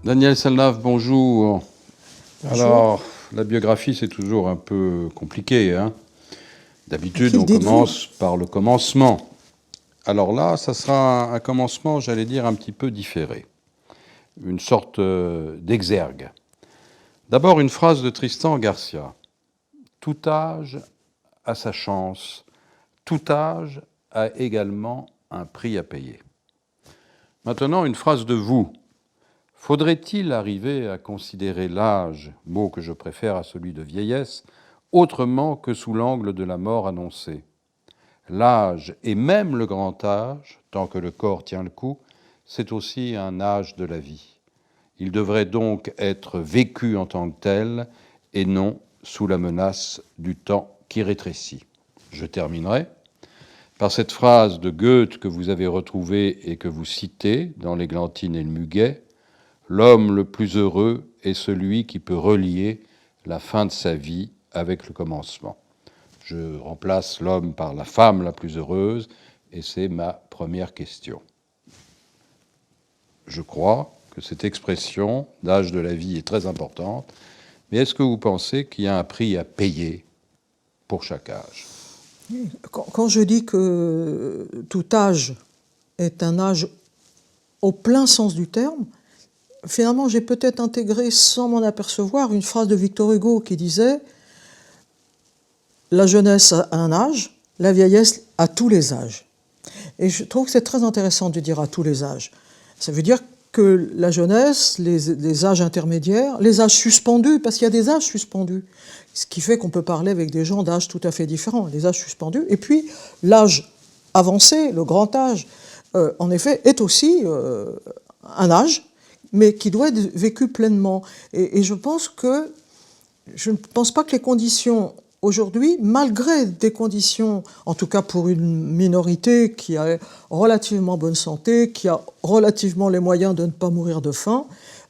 Daniel Salnave, bonjour. Alors, la biographie, c'est toujours un peu compliqué, hein. D'habitude, on commence par le commencement. Alors là, ça sera un commencement, j'allais dire, un petit peu différé. Une sorte d'exergue. D'abord, une phrase de Tristan Garcia. Tout âge a sa chance. Tout âge a également un prix à payer. Maintenant, une phrase de vous. Faudrait-il arriver à considérer l'âge, mot que je préfère à celui de vieillesse, autrement que sous l'angle de la mort annoncée? L'âge, et même le grand âge, tant que le corps tient le coup, c'est aussi un âge de la vie. Il devrait donc être vécu en tant que tel, et non sous la menace du temps qui rétrécit. Je terminerai par cette phrase de Goethe que vous avez retrouvée et que vous citez dans l'Églantine et le Muguet. L'homme le plus heureux est celui qui peut relier la fin de sa vie avec le commencement. Je remplace l'homme par la femme la plus heureuse, et c'est ma première question. Je crois que cette expression d'âge de la vie est très importante, mais est-ce que vous pensez qu'il y a un prix à payer pour chaque âge? Quand je dis que tout âge est un âge au plein sens du terme, finalement, j'ai peut-être intégré, sans m'en apercevoir, une phrase de Victor Hugo qui disait « La jeunesse a un âge, la vieillesse a tous les âges ». Et je trouve que c'est très intéressant de dire « à tous les âges ». Ça veut dire que la jeunesse, les âges intermédiaires, les âges suspendus, parce qu'il y a des âges suspendus, ce qui fait qu'on peut parler avec des gens d'âges tout à fait différents, les âges suspendus, et puis l'âge avancé, le grand âge, en effet, est aussi un âge, mais qui doit être vécu pleinement. Et je pense pas que les conditions aujourd'hui, malgré des conditions, en tout cas pour une minorité qui a relativement bonne santé, qui a relativement les moyens de ne pas mourir de faim,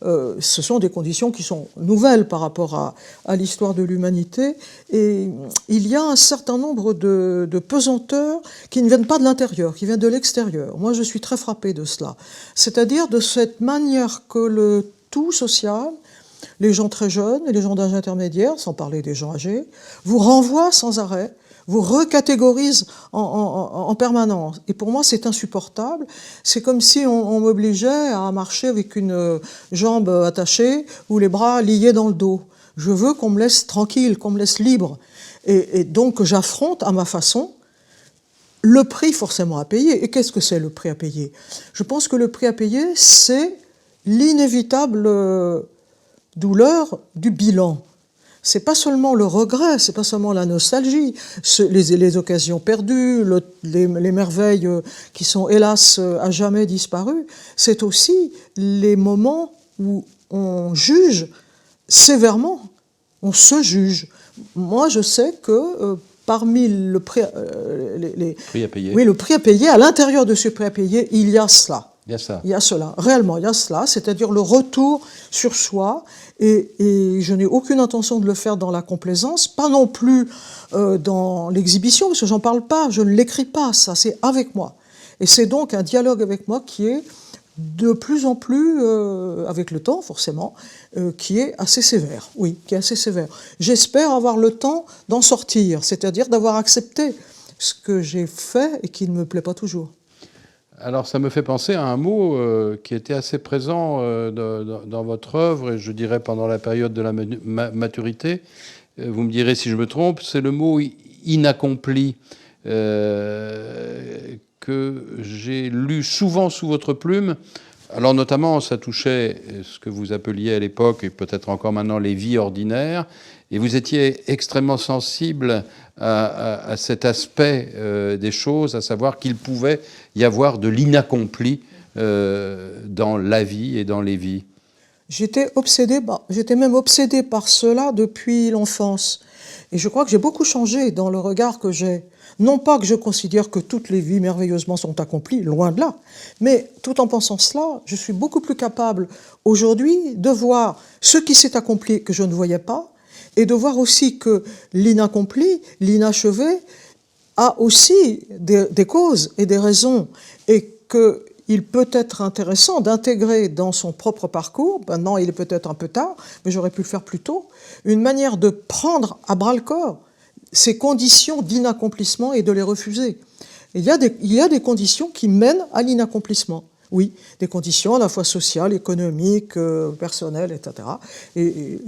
ce sont des conditions qui sont nouvelles par rapport à l'histoire de l'humanité. Et il y a un certain nombre de pesanteurs qui ne viennent pas de l'intérieur, qui viennent de l'extérieur. Moi, je suis très frappée de cela. C'est-à-dire de cette manière que le tout social, les gens très jeunes et les gens d'âge intermédiaire, sans parler des gens âgés, vous renvoient sans arrêt, vous recatégorisent en permanence. Et pour moi, c'est insupportable. C'est comme si on m'obligeait à marcher avec une jambe attachée ou les bras liés dans le dos. Je veux qu'on me laisse tranquille, qu'on me laisse libre. Et donc, j'affronte à ma façon le prix forcément à payer. Et qu'est-ce que c'est le prix à payer? Je pense que le prix à payer, c'est l'inévitable douleur du bilan. C'est pas seulement le regret, c'est pas seulement la nostalgie, les occasions perdues, les merveilles qui sont hélas à jamais disparues, c'est aussi les moments où on juge sévèrement, on se juge. Moi, je sais que parmi le prix Prix à payer. Oui, le prix à payer, à l'intérieur de ce prix à payer, il y a cela. Il y a ça. Il y a cela, réellement, il y a cela, c'est-à-dire le retour sur soi, et je n'ai aucune intention de le faire dans la complaisance, pas non plus dans l'exhibition, parce que j'en parle pas, je ne l'écris pas, ça, c'est avec moi. Et c'est donc un dialogue avec moi qui est de plus en plus, avec le temps forcément, qui est assez sévère, oui, qui est assez sévère. J'espère avoir le temps d'en sortir, c'est-à-dire d'avoir accepté ce que j'ai fait et qui ne me plaît pas toujours. Alors, ça me fait penser à un mot qui était assez présent dans votre œuvre, et je dirais pendant la période de la maturité. Vous me direz si je me trompe, c'est le mot inaccompli que j'ai lu souvent sous votre plume. Alors, notamment, ça touchait ce que vous appeliez à l'époque, et peut-être encore maintenant, les vies ordinaires. Et vous étiez extrêmement sensible à cet aspect des choses, à savoir qu'il pouvait y avoir de l'inaccompli dans la vie et dans les vies. J'étais même obsédée par cela depuis l'enfance. Et je crois que j'ai beaucoup changé dans le regard que j'ai. Non pas que je considère que toutes les vies merveilleusement sont accomplies, loin de là, mais tout en pensant cela, je suis beaucoup plus capable aujourd'hui de voir ce qui s'est accompli que je ne voyais pas, et de voir aussi que l'inaccompli, l'inachevé, a aussi des causes et des raisons, et il peut être intéressant d'intégrer dans son propre parcours, maintenant il est peut-être un peu tard, mais j'aurais pu le faire plus tôt, une manière de prendre à bras-le-corps ces conditions d'inaccomplissement et de les refuser. Il y a des conditions qui mènent à l'inaccomplissement. Oui, des conditions à la fois sociales, économiques, personnelles, etc. Et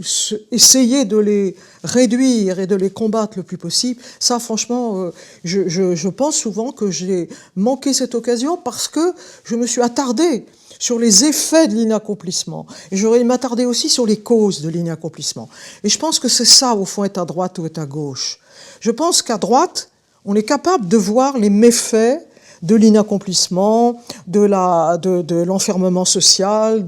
essayer de les réduire et de les combattre le plus possible, ça franchement, je pense souvent que j'ai manqué cette occasion parce que je me suis attardée sur les effets de l'inaccomplissement. Et j'aurais m'attarder aussi sur les causes de l'inaccomplissement. Et je pense que c'est ça, au fond, être à droite ou être à gauche. Je pense qu'à droite, on est capable de voir les méfaits de l'inaccomplissement, de l'enfermement social,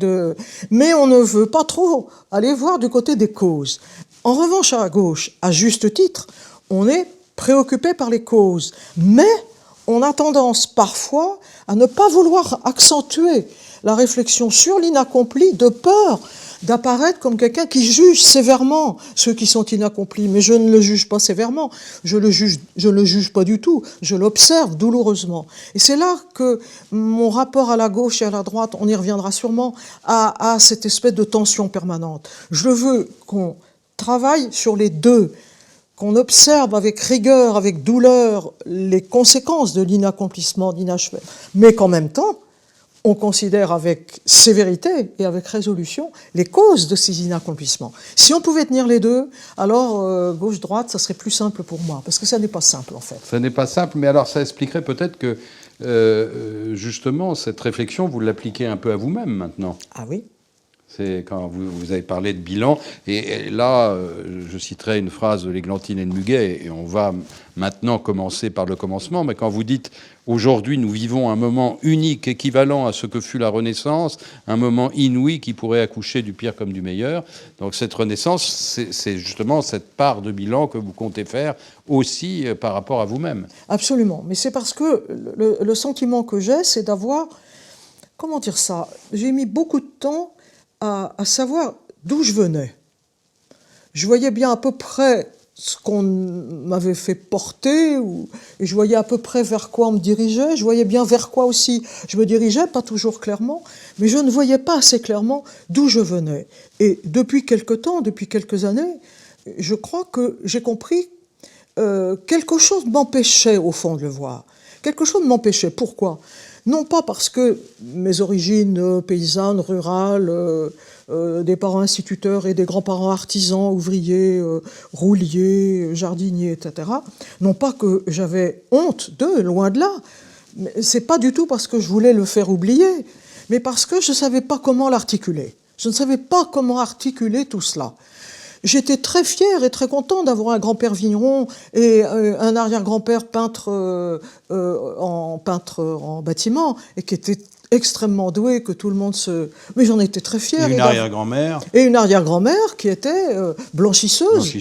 mais on ne veut pas trop aller voir du côté des causes. En revanche, à gauche, à juste titre, on est préoccupé par les causes, mais on a tendance parfois à ne pas vouloir accentuer la réflexion sur l'inaccompli de peur d'apparaître comme quelqu'un qui juge sévèrement ceux qui sont inaccomplis. Mais je ne le juge pas sévèrement, je le juge pas du tout, je l'observe douloureusement. Et c'est là que mon rapport à la gauche et à la droite, on y reviendra sûrement, à cette espèce de tension permanente. Je veux qu'on travaille sur les deux, qu'on observe avec rigueur, avec douleur, les conséquences de l'inaccomplissement, d'inachevé, mais qu'en même temps, on considère avec sévérité et avec résolution les causes de ces inaccomplissements. Si on pouvait tenir les deux, alors gauche-droite, ça serait plus simple pour moi, parce que ça n'est pas simple en fait. Ça n'est pas simple, mais alors ça expliquerait peut-être que justement cette réflexion, vous l'appliquez un peu à vous-même maintenant. Ah oui. C'est quand vous avez parlé de bilan, et là, je citerai une phrase de l'Églantine et de Muguet, et on va maintenant commencer par le commencement, mais quand vous dites « Aujourd'hui, nous vivons un moment unique, équivalent à ce que fut la Renaissance, un moment inouï qui pourrait accoucher du pire comme du meilleur », donc cette Renaissance, c'est justement cette part de bilan que vous comptez faire aussi par rapport à vous-même. Absolument, mais c'est parce que le sentiment que j'ai, c'est d'avoir, comment dire ça, j'ai mis beaucoup de temps à savoir d'où je venais. Je voyais bien à peu près ce qu'on m'avait fait porter, et je voyais à peu près vers quoi on me dirigeait, je voyais bien vers quoi aussi je me dirigeais, pas toujours clairement, mais je ne voyais pas assez clairement d'où je venais. Et depuis quelque temps, depuis quelques années, je crois que j'ai compris quelque chose m'empêchait au fond de le voir. Quelque chose m'empêchait. Pourquoi ? Non pas parce que mes origines paysannes, rurales, des parents instituteurs et des grands-parents artisans, ouvriers, rouliers, jardiniers, etc. Non pas que j'avais honte d'eux, loin de là. C'est pas du tout parce que je voulais le faire oublier, mais parce que je ne savais pas comment l'articuler. Je ne savais pas comment articuler tout cela. J'étais très fière et très content d'avoir un grand-père vigneron et un arrière-grand-père peintre en bâtiment, et qui était extrêmement doué, que tout le monde se... Mais j'en étais très fière. Et une arrière-grand-mère. Et une arrière-grand-mère qui était blanchisseuse.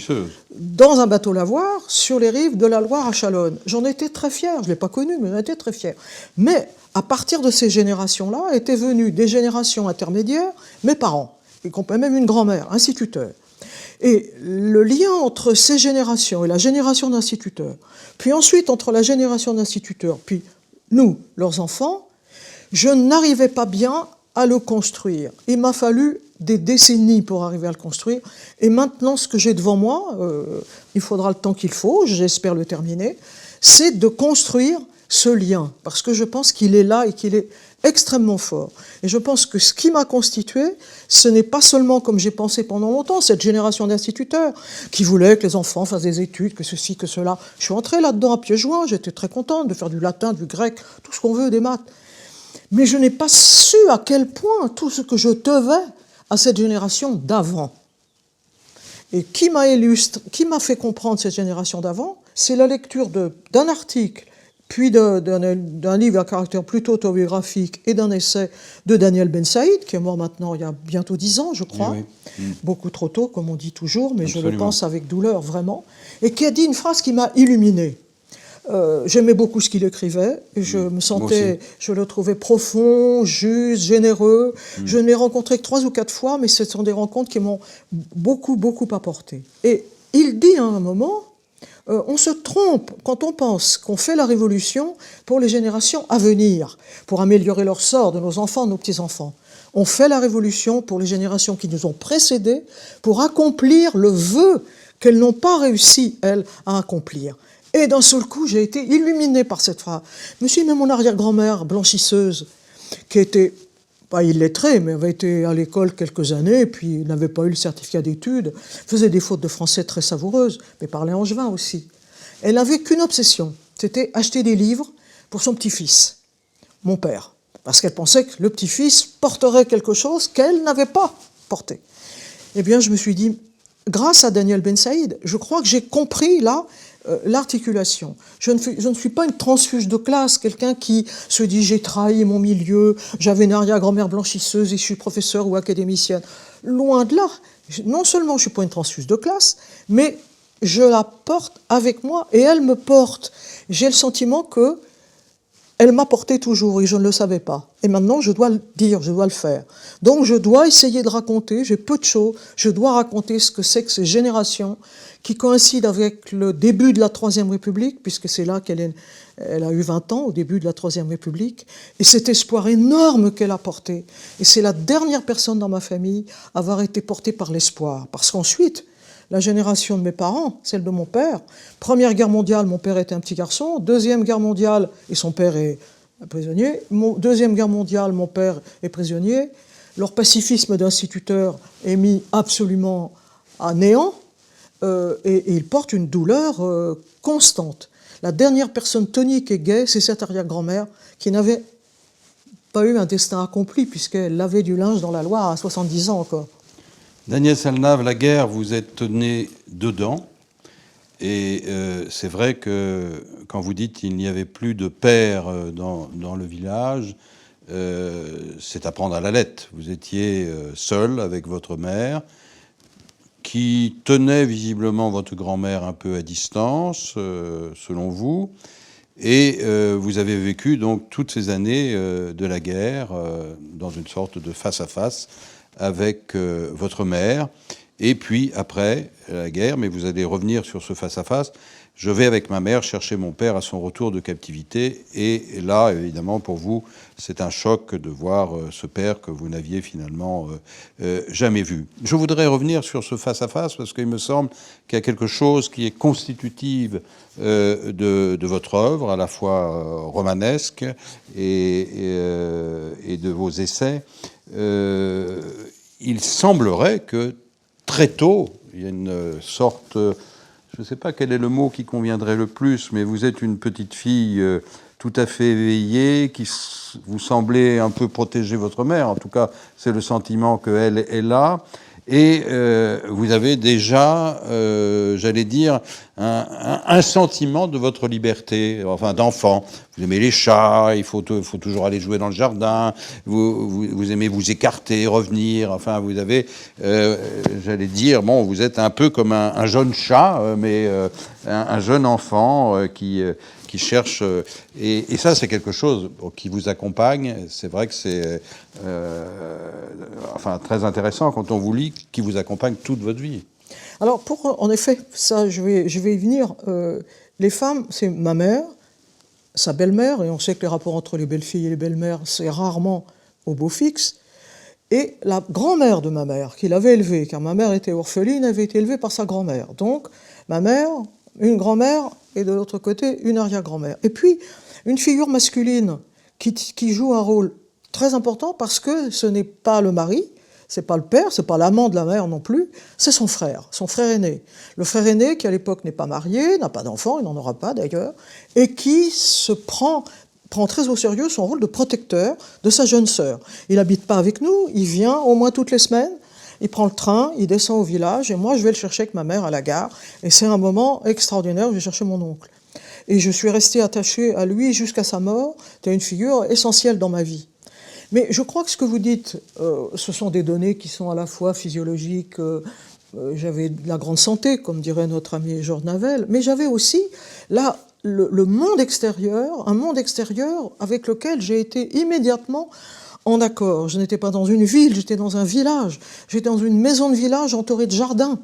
Dans un bateau lavoir sur les rives de la Loire à Chalonne. J'en étais très fière, je ne l'ai pas connue, mais j'en étais très fière. Mais à partir de ces générations-là, étaient venues des générations intermédiaires, mes parents, y compris même une grand-mère, instituteur. Et le lien entre ces générations et la génération d'instituteurs, puis ensuite entre la génération d'instituteurs, puis nous, leurs enfants, je n'arrivais pas bien à le construire. Il m'a fallu des décennies pour arriver à le construire. Et maintenant, ce que j'ai devant moi, il faudra le temps qu'il faut, j'espère le terminer, c'est de construire ce lien, parce que je pense qu'il est là et qu'il est extrêmement fort. Et je pense que ce qui m'a constitué, ce n'est pas seulement, comme j'ai pensé pendant longtemps, cette génération d'instituteurs qui voulaient que les enfants fassent des études, que ceci, que cela. Je suis entrée là-dedans à pieds joints, j'étais très contente de faire du latin, du grec, tout ce qu'on veut, des maths. Mais je n'ai pas su à quel point tout ce que je devais à cette génération d'avant. Et qui m'a fait comprendre cette génération d'avant, c'est la lecture d'un article, puis d'un livre à caractère plutôt autobiographique et d'un essai de Daniel Ben Saïd, qui est mort maintenant il y a bientôt 10 ans, je crois. Oui. Beaucoup trop tôt, comme on dit toujours, mais absolument. Je le pense avec douleur, vraiment. Et qui a dit une phrase qui m'a illuminée. J'aimais beaucoup ce qu'il écrivait, et je me sentais, je le trouvais profond, juste, généreux. Je ne l'ai rencontré que 3 ou 4 fois, mais ce sont des rencontres qui m'ont beaucoup, beaucoup apporté. Et il dit à un moment, On se trompe quand on pense qu'on fait la révolution pour les générations à venir, pour améliorer leur sort de nos enfants, de nos petits-enfants. On fait la révolution pour les générations qui nous ont précédés, pour accomplir le vœu qu'elles n'ont pas réussi, elles, à accomplir. Et d'un seul coup, j'ai été illuminée par cette phrase. Je me suis dit, mais mon arrière-grand-mère blanchisseuse, qui était pas illettrée, mais avait été à l'école quelques années, puis n'avait pas eu le certificat d'études, faisait des fautes de français très savoureuses, mais parlait angevin aussi. Elle n'avait qu'une obsession, c'était acheter des livres pour son petit-fils, mon père, parce qu'elle pensait que le petit-fils porterait quelque chose qu'elle n'avait pas porté. Eh bien, je me suis dit, grâce à Daniel Ben Saïd, je crois que j'ai compris là l'articulation. Je ne suis pas une transfuge de classe, quelqu'un qui se dit j'ai trahi mon milieu, j'avais une arrière-grand-mère blanchisseuse et je suis professeur ou académicienne. Loin de là. Non seulement je ne suis pas une transfuge de classe, mais je la porte avec moi et elle me porte. J'ai le sentiment que elle m'a porté toujours et je ne le savais pas. Et maintenant, je dois le dire, je dois le faire. Donc, je dois essayer de raconter, j'ai peu de choses, je dois raconter ce que c'est que ces générations qui coïncident avec le début de la Troisième République, puisque c'est là qu'elle a eu 20 ans, au début de la Troisième République, et cet espoir énorme qu'elle a porté. Et c'est la dernière personne dans ma famille à avoir été portée par l'espoir. Parce qu'ensuite, la génération de mes parents, celle de mon père. Première guerre mondiale, mon père était un petit garçon. Deuxième guerre mondiale, et son père est prisonnier. Deuxième guerre mondiale, mon père est prisonnier. Leur pacifisme d'instituteur est mis absolument à néant et ils portent une douleur constante. La dernière personne tonique et gaie, c'est cette arrière-grand-mère qui n'avait pas eu un destin accompli puisqu'elle lavait du linge dans la Loire à 70 ans encore. Daniel Salnave, la guerre, vous êtes né dedans. Et c'est vrai que quand vous dites qu'il n'y avait plus de père dans le village, c'est à prendre à la lettre. Vous étiez seul avec votre mère, qui tenait visiblement votre grand-mère un peu à distance, selon vous. Et vous avez vécu donc toutes ces années de la guerre dans une sorte de face-à-face avec votre mère, et puis après la guerre, mais vous allez revenir sur ce face-à-face, je vais avec ma mère chercher mon père à son retour de captivité, et là, évidemment, pour vous, c'est un choc de voir ce père que vous n'aviez finalement jamais vu. Je voudrais revenir sur ce face-à-face, parce qu'il me semble qu'il y a quelque chose qui est constitutive de votre œuvre, à la fois romanesque et de vos essais. Il semblerait que très tôt, il y a une sorte, je ne sais pas quel est le mot qui conviendrait le plus, mais vous êtes une petite fille tout à fait éveillée, qui vous semblez un peu protéger votre mère, en tout cas c'est le sentiment qu'elle est là, et vous avez déjà, j'allais dire, un sentiment de votre liberté, enfin d'enfant. Vous aimez les chats, il faut toujours aller jouer dans le jardin, vous aimez vous écarter, revenir, enfin vous avez, j'allais dire, bon, vous êtes un peu comme un jeune chat, mais un jeune enfant qui cherche, et ça c'est quelque chose qui vous accompagne. C'est vrai que c'est enfin très intéressant quand on vous lit, qui vous accompagne toute votre vie. Alors, en effet, ça, je vais y venir. Les femmes, c'est ma mère, sa belle-mère, et on sait que les rapports entre les belles-filles et les belles-mères, c'est rarement au beau fixe, et la grand-mère de ma mère, qui l'avait élevée, car ma mère était orpheline, avait été élevée par sa grand-mère. Donc, ma mère, une grand-mère, et de l'autre côté, une arrière-grand-mère. Et puis, une figure masculine qui joue un rôle très important, parce que ce n'est pas le mari, c'est pas le père, c'est pas l'amant de la mère non plus, c'est son frère aîné. Le frère aîné qui à l'époque n'est pas marié, n'a pas d'enfant, il n'en aura pas d'ailleurs, et qui prend très au sérieux son rôle de protecteur de sa jeune sœur. Il n'habite pas avec nous, il vient au moins toutes les semaines, il prend le train, il descend au village, et moi je vais le chercher avec ma mère à la gare, et c'est un moment extraordinaire où je vais chercher mon oncle. Et je suis restée attachée à lui jusqu'à sa mort, c'était une figure essentielle dans ma vie. Mais je crois que ce que vous dites, ce sont des données qui sont à la fois physiologiques, j'avais de la grande santé, comme dirait notre ami Georges Navel, mais j'avais aussi là le monde extérieur, un monde extérieur avec lequel j'ai été immédiatement en accord. Je n'étais pas dans une ville, j'étais dans un village, j'étais dans une maison de village entourée de jardins.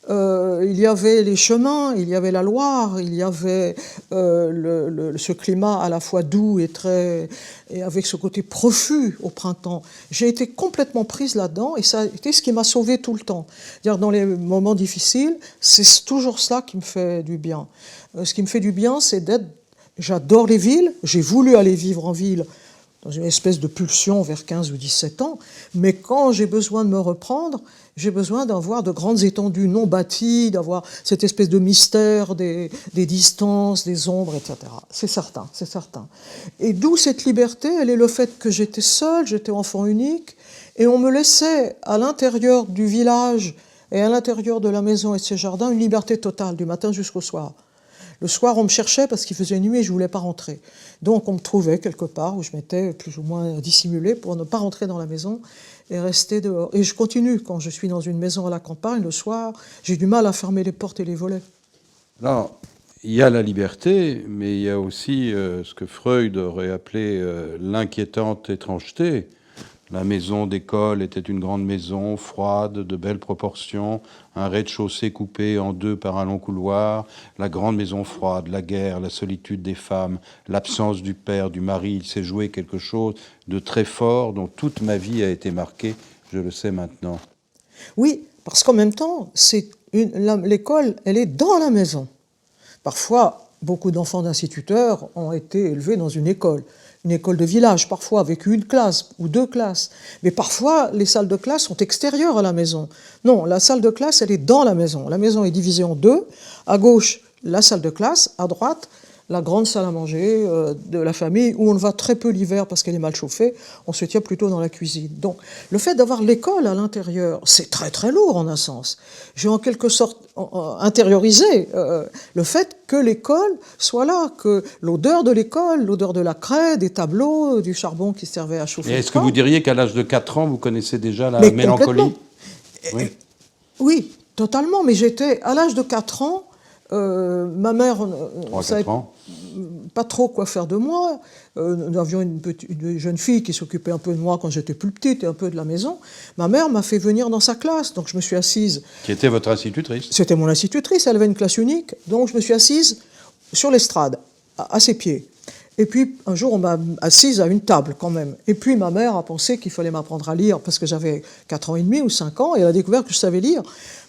il y avait les chemins, il y avait la Loire, il y avait ce climat à la fois doux et avec ce côté profus au printemps. J'ai été complètement prise là-dedans et ça a été ce qui m'a sauvée tout le temps. C'est-à-dire, dans les moments difficiles, c'est toujours cela qui me fait du bien. Ce qui me fait du bien, c'est d'être... J'adore les villes, j'ai voulu aller vivre en ville dans une espèce de pulsion vers 15 ou 17 ans, mais quand j'ai besoin de me reprendre, j'ai besoin d'avoir de grandes étendues non bâties, d'avoir cette espèce de mystère des distances, des ombres, etc. C'est certain, c'est certain. Et d'où cette liberté, elle est le fait que j'étais seule, j'étais enfant unique, et on me laissait à l'intérieur du village et à l'intérieur de la maison et de ses jardins une liberté totale, du matin jusqu'au soir. Le soir, on me cherchait parce qu'il faisait nuit et je ne voulais pas rentrer. Donc, on me trouvait quelque part où je m'étais plus ou moins dissimulée pour ne pas rentrer dans la maison et rester dehors. Et je continue. Quand je suis dans une maison à la campagne, le soir, j'ai du mal à fermer les portes et les volets. Alors, il y a la liberté, mais il y a aussi ce que Freud aurait appelé l'inquiétante étrangeté. La maison d'école était une grande maison, froide, de belles proportions, un rez-de-chaussée coupé en deux par un long couloir, la grande maison froide, la guerre, la solitude des femmes, l'absence du père, du mari. Il s'est joué quelque chose de très fort dont toute ma vie a été marquée, je le sais maintenant. Oui, parce qu'en même temps, l'école, elle est dans la maison. Parfois, beaucoup d'enfants d'instituteurs ont été élevés dans une école de village, parfois avec une classe ou deux classes. Mais parfois, les salles de classe sont extérieures à la maison. Non, la salle de classe, elle est dans la maison. La maison est divisée en deux. À gauche, la salle de classe. À droite, la grande salle à manger de la famille, où on va très peu l'hiver parce qu'elle est mal chauffée. On se tient plutôt dans la cuisine. Donc, le fait d'avoir l'école à l'intérieur, c'est très très lourd en un sens. J'ai en quelque sorte intériorisé le fait que l'école soit là, que l'odeur de l'école, l'odeur de la craie, des tableaux, du charbon qui servait à chauffer. Et est-ce que vous diriez qu'à l'âge de 4 ans, vous connaissez déjà la mélancolie ? Oui. Oui, totalement. Mais j'étais, à l'âge de 4 ans, ma mère ne savait pas trop quoi faire de moi. Nous avions une jeune fille qui s'occupait un peu de moi quand j'étais plus petite et un peu de la maison. Ma mère m'a fait venir dans sa classe, donc je me suis assise. Qui était votre institutrice ? C'était mon institutrice, elle avait une classe unique, donc je me suis assise sur l'estrade, à ses pieds. Et puis, un jour, on m'a assise à une table, quand même. Et puis, ma mère a pensé qu'il fallait m'apprendre à lire, parce que j'avais 4 ans et demi ou 5 ans, et elle a découvert que je savais lire.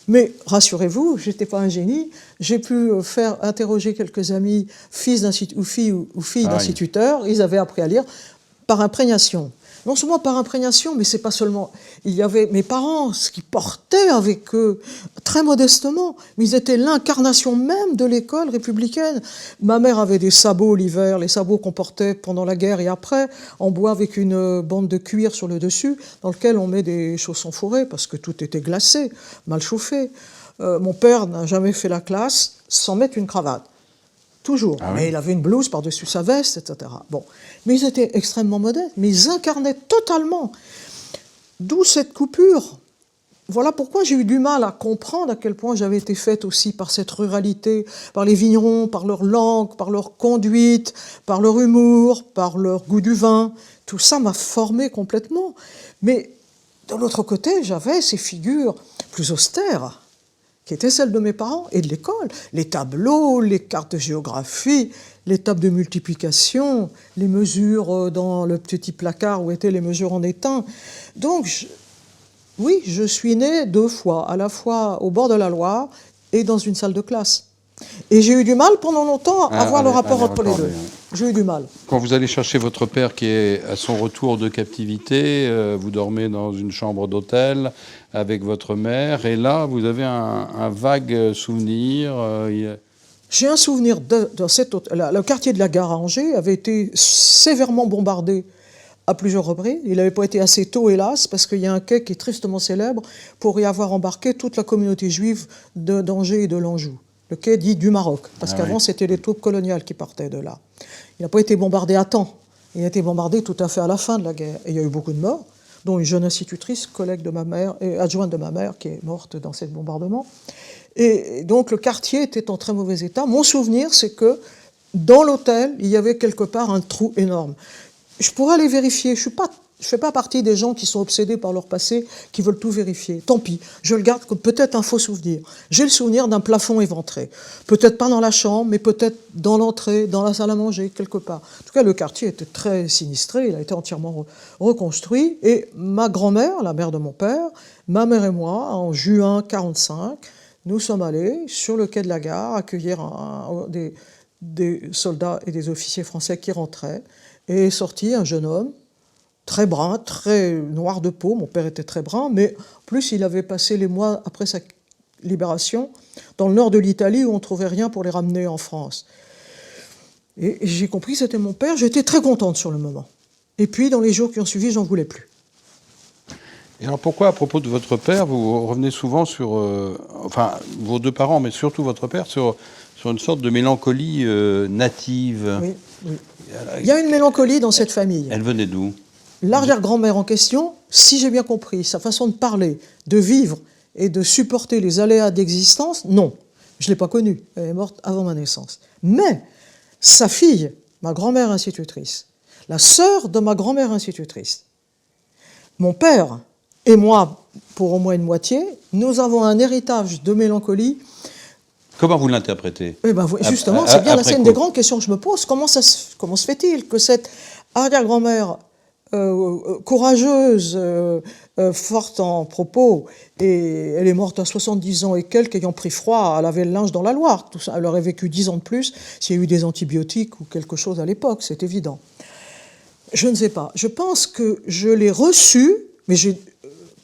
Mais, rassurez-vous, je n'étais pas un génie. J'ai pu interroger quelques amis, filles d'instituteurs. Ils avaient appris à lire par imprégnation. Non seulement par imprégnation, mais c'est pas seulement... Il y avait mes parents, ce qu'ils portaient avec eux, très modestement, mais ils étaient l'incarnation même de l'école républicaine. Ma mère avait des sabots l'hiver, les sabots qu'on portait pendant la guerre et après, en bois avec une bande de cuir sur le dessus, dans lequel on met des chaussons fourrés, parce que tout était glacé, mal chauffé. Mon père n'a jamais fait la classe sans mettre une cravate. Toujours. Ah oui. Mais il avait une blouse par-dessus sa veste, etc. Bon. Mais ils étaient extrêmement modestes, mais ils incarnaient totalement. D'où cette coupure. Voilà pourquoi j'ai eu du mal à comprendre à quel point j'avais été faite aussi par cette ruralité, par les vignerons, par leur langue, par leur conduite, par leur humour, par leur goût du vin. Tout ça m'a formée complètement. Mais de l'autre côté, j'avais ces figures plus austères, qui étaient celles de mes parents et de l'école. Les tableaux, les cartes de géographie, les tables de multiplication, les mesures dans le petit placard où étaient les mesures en étain. Donc, oui, je suis née 2 fois, à la fois au bord de la Loire et dans une salle de classe. Et j'ai eu du mal pendant longtemps à voir le rapport entre les deux. J'ai eu du mal. Quand vous allez chercher votre père qui est à son retour de captivité, vous dormez dans une chambre d'hôtel avec votre mère, et là, vous avez un vague souvenir. J'ai un souvenir dans cet hôtel. Le quartier de la Gare à Angers avait été sévèrement bombardé à plusieurs reprises. Il n'avait pas été assez tôt, hélas, parce qu'il y a un quai qui est tristement célèbre pour y avoir embarqué toute la communauté juive d'Angers et de l'Anjou. Le quai dit du Maroc, parce qu'avant, c'était les troupes coloniales qui partaient de là. Il n'a pas été bombardé à temps. Il a été bombardé tout à fait à la fin de la guerre. Et il y a eu beaucoup de morts, dont une jeune institutrice, collègue de ma mère, et adjointe de ma mère, qui est morte dans ce bombardement. Et donc, le quartier était en très mauvais état. Mon souvenir, c'est que dans l'hôtel, il y avait quelque part un trou énorme. Je pourrais aller vérifier. Je ne suis pas Je ne fais pas partie des gens qui sont obsédés par leur passé, qui veulent tout vérifier. Tant pis, je le garde comme peut-être un faux souvenir. J'ai le souvenir d'un plafond éventré. Peut-être pas dans la chambre, mais peut-être dans l'entrée, dans la salle à manger, quelque part. En tout cas, le quartier était très sinistré, il a été entièrement reconstruit. Et ma grand-mère, la mère de mon père, ma mère et moi, en juin 1945, nous sommes allés sur le quai de la gare accueillir des soldats et des officiers français qui rentraient. Et est sorti un jeune homme, très brun, très noir de peau. Mon père était très brun, mais en plus, il avait passé les mois après sa libération dans le nord de l'Italie où on ne trouvait rien pour les ramener en France. Et j'ai compris que c'était mon père. J'étais très contente sur le moment. Et puis, dans les jours qui ont suivi, j'en voulais plus. Et alors pourquoi, à propos de votre père, vous revenez souvent sur, enfin, vos deux parents, mais surtout votre père, sur une sorte de mélancolie native? Oui, oui. Il y a une mélancolie dans cette famille. Elle venait d'où? L'arrière-grand-mère en question, si j'ai bien compris, sa façon de parler, de vivre et de supporter les aléas d'existence, non. Je ne l'ai pas connue. Elle est morte avant ma naissance. Mais sa fille, ma grand-mère institutrice, la sœur de ma grand-mère institutrice, mon père et moi, pour au moins une moitié, nous avons un héritage de mélancolie. Comment vous l'interprétez? Eh ben, justement, c'est bien, c'est une des grandes questions que je me pose. Comment se fait-il que cette arrière-grand-mère courageuse, forte en propos, et elle est morte à 70 ans et quelques, ayant pris froid, elle avait le linge dans la Loire. Tout ça, elle aurait vécu 10 ans de plus s'il y a eu des antibiotiques ou quelque chose à l'époque, c'est évident. Je ne sais pas. Je pense que je l'ai reçu, mais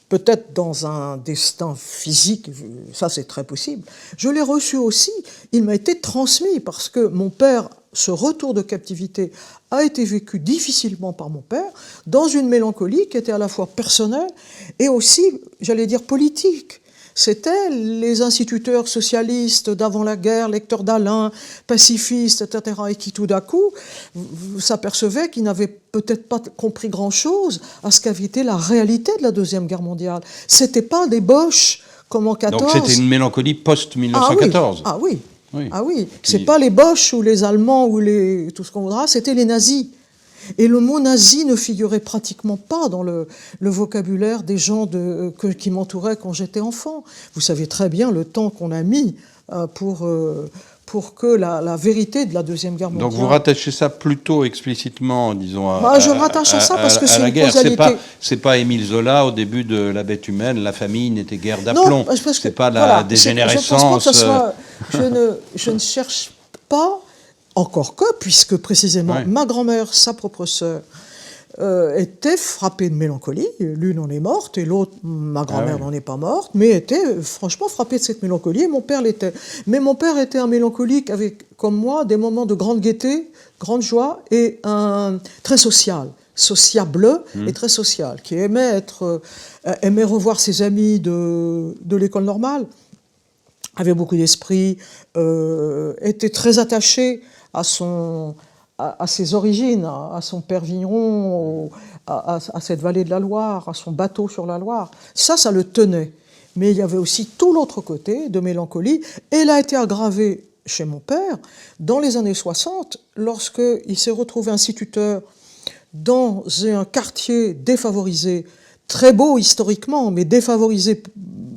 peut-être dans un destin physique, ça c'est très possible. Je l'ai reçu aussi, il m'a été transmis parce que mon père, ce retour de captivité a été vécu difficilement par mon père, dans une mélancolie qui était à la fois personnelle et aussi, j'allais dire, politique. C'était les instituteurs socialistes d'avant la guerre, lecteurs d'Alain, pacifistes, etc., et qui tout d'un coup s'apercevaient qu'ils n'avaient peut-être pas compris grand-chose à ce qu'avait été la réalité de la Deuxième Guerre mondiale. C'était pas des Boches comme en 14. Donc c'était une mélancolie post-1914. Ah oui, oui. Ah oui. C'est pas les Boches ou les Allemands ou tout ce qu'on voudra, c'était les nazis. Et le mot nazi ne figurait pratiquement pas dans le vocabulaire des gens qui m'entouraient quand j'étais enfant. Vous savez très bien le temps qu'on a mis pour que la vérité de la Deuxième Guerre mondiale... Donc vous rattachez ça plutôt explicitement, disons, je rattache à ça parce que c'est une causalité. C'est pas Émile Zola, au début de La Bête humaine, la famille n'était guère d'aplomb. C'est pas la dégénérescence... Je ne cherche pas... Encore que, puisque précisément ma grand-mère, sa propre sœur, était frappée de mélancolie. L'une en est morte et l'autre, ma grand-mère, n'en est pas morte, mais était franchement frappée de cette mélancolie. Et mon père l'était. Mais mon père était un mélancolique avec, comme moi, des moments de grande gaieté, grande joie et très social, sociable et très social, qui aimait revoir ses amis de l'école normale, avait beaucoup d'esprit, était très attaché à ses origines, à son père vigneron, à cette vallée de la Loire, à son bateau sur la Loire. Ça le tenait. Mais il y avait aussi tout l'autre côté de mélancolie. Et elle a été aggravée chez mon père dans les années 60, lorsqu'il s'est retrouvé instituteur dans un quartier défavorisé, très beau historiquement, mais défavorisé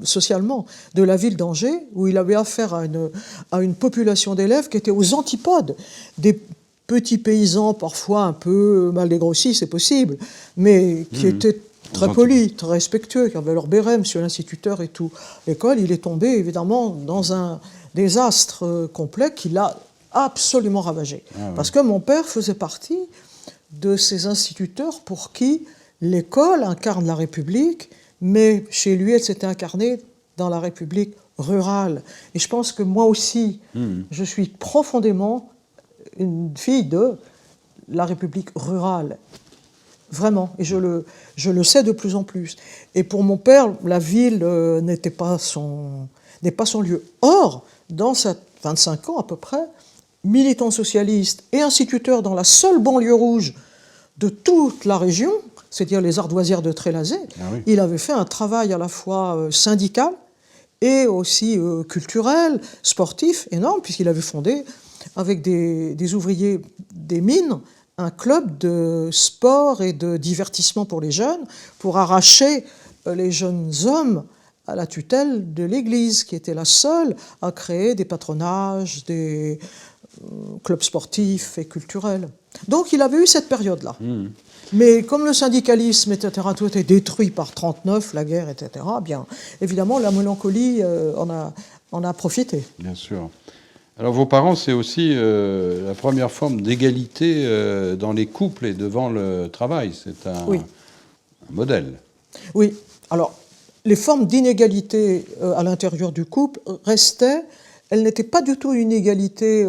socialement, de la ville d'Angers, où il avait affaire à une population d'élèves qui était aux antipodes des petits paysans, parfois un peu mal dégrossis, c'est possible, mais qui étaient très polis, très respectueux, qui avaient leur béret, monsieur l'instituteur et tout. L'école, il est tombé évidemment dans un désastre complet qui l'a absolument ravagé. Parce que mon père faisait partie de ces instituteurs pour qui l'école incarne la République, mais chez lui, elle s'était incarnée dans la République rurale. Et je pense que moi aussi, je suis profondément une fille de la République rurale. Vraiment. Et je le sais de plus en plus. Et pour mon père, la ville n'est pas son lieu. Or, dans ces 25 ans à peu près, militant socialiste et instituteur dans la seule banlieue rouge de toute la région, c'est-à-dire les ardoisières de Trélazé, il avait fait un travail à la fois syndical et aussi culturel, sportif, énorme, puisqu'il avait fondé, avec des ouvriers des mines, un club de sport et de divertissement pour les jeunes, pour arracher les jeunes hommes à la tutelle de l'Église, qui était la seule à créer des patronages, des clubs sportifs et culturels. Donc il avait eu cette période-là. Mais comme le syndicalisme, etc., tout était détruit par 1939, la guerre, etc., bien évidemment, la mélancolie en a profité. Bien sûr. Alors vos parents, c'est aussi la première forme d'égalité dans les couples et devant le travail. C'est un modèle. Oui. Alors, les formes d'inégalité à l'intérieur du couple restaient. Elles n'étaient pas du tout une égalité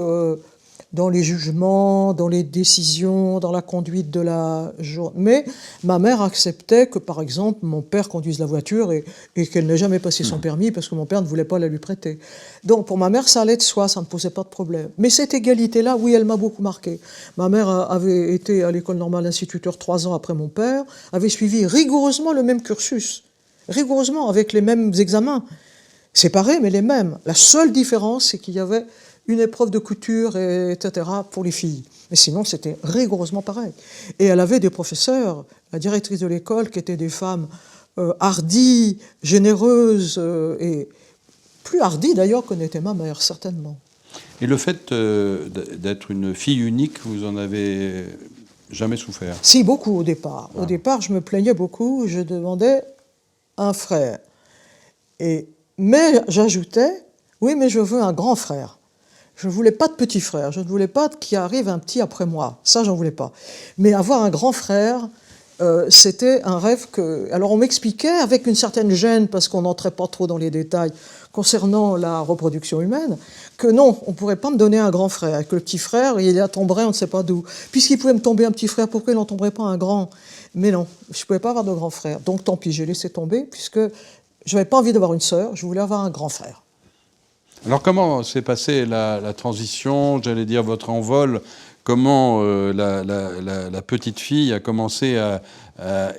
dans les jugements, dans les décisions, dans la conduite de la journée. Mais ma mère acceptait que, par exemple, mon père conduise la voiture et qu'elle n'ait jamais passé son permis parce que mon père ne voulait pas la lui prêter. Donc, pour ma mère, ça allait de soi, ça ne posait pas de problème. Mais cette égalité-là, oui, elle m'a beaucoup marqué. Ma mère avait été à l'école normale instituteur 3 ans après mon père, avait suivi rigoureusement le même cursus, rigoureusement, avec les mêmes examens, séparés, mais les mêmes. La seule différence, c'est qu'il y avait une épreuve de couture, etc., pour les filles. Mais sinon, c'était rigoureusement pareil. Et elle avait des professeurs, la directrice de l'école, qui étaient des femmes hardies, généreuses, et plus hardies d'ailleurs que n'était ma mère, certainement. Et le fait d'être une fille unique, vous en avez jamais souffert? Si, beaucoup au départ. Au départ, je me plaignais beaucoup, je demandais un frère. Mais j'ajoutais, oui, mais je veux un grand frère. Je ne voulais pas de petit frère, je ne voulais pas qu'il arrive un petit après moi, ça j'en voulais pas. Mais avoir un grand frère, c'était un rêve que... Alors on m'expliquait avec une certaine gêne, parce qu'on n'entrait pas trop dans les détails concernant la reproduction humaine, que non, on ne pourrait pas me donner un grand frère, que le petit frère, il tomberait on ne sait pas d'où. Puisqu'il pouvait me tomber un petit frère, pourquoi il n'en tomberait pas un grand? Mais non, je ne pouvais pas avoir de grand frère. Donc tant pis, j'ai laissé tomber, puisque je n'avais pas envie d'avoir une sœur, je voulais avoir un grand frère. Alors comment s'est passée la transition, j'allais dire votre envol? Comment la petite fille a commencé à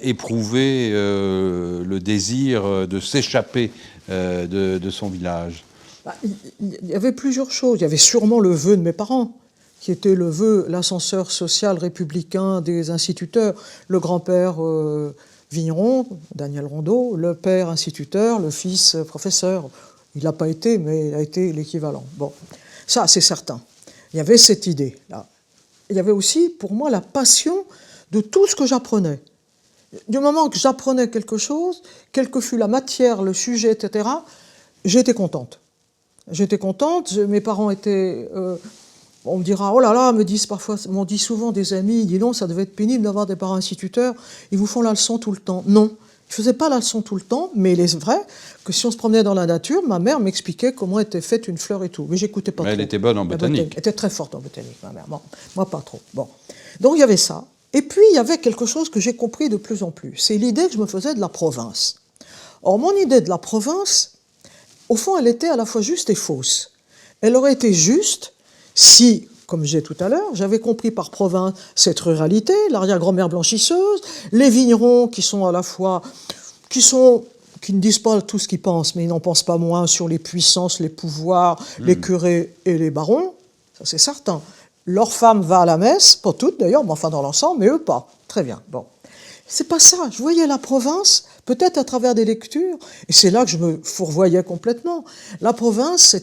éprouver le désir de s'échapper de son village? Il y avait plusieurs choses. Il y avait sûrement le vœu de mes parents, qui était le vœu, l'ascenseur social républicain des instituteurs. Le grand-père vigneron, Daniel Rondeau, le père instituteur, le fils professeur. Il n'a pas été, mais il a été l'équivalent. Bon, ça, c'est certain. Il y avait cette idée-là. Il y avait aussi, pour moi, la passion de tout ce que j'apprenais. Du moment que j'apprenais quelque chose, quelle que fût la matière, le sujet, etc., j'étais contente. J'étais contente, mes parents étaient... on me dira, oh là là, m'ont dit souvent des amis, dis donc, ça devait être pénible d'avoir des parents instituteurs, ils vous font la leçon tout le temps. Non. Je ne faisais pas la leçon tout le temps, mais il est vrai que si on se promenait dans la nature, ma mère m'expliquait comment était faite une fleur et tout. Mais j'écoutais pas trop. Elle était bonne en botanique. Elle était très forte en botanique, ma mère. Bon, moi, pas trop. Bon. Donc, il y avait ça. Et puis, il y avait quelque chose que j'ai compris de plus en plus. C'est l'idée que je me faisais de la province. Or, mon idée de la province, au fond, elle était à la fois juste et fausse. Elle aurait été juste si... Comme je disais tout à l'heure, j'avais compris par province cette ruralité, l'arrière-grand-mère blanchisseuse, les vignerons qui sont à la fois, qui ne disent pas tout ce qu'ils pensent, mais ils n'en pensent pas moins sur les puissances, les pouvoirs, les curés et les barons, ça c'est certain. Leur femme va à la messe, pas toutes d'ailleurs, mais enfin dans l'ensemble, mais eux pas. Très bien, bon. C'est pas ça, je voyais la province, peut-être à travers des lectures, et c'est là que je me fourvoyais complètement. La province,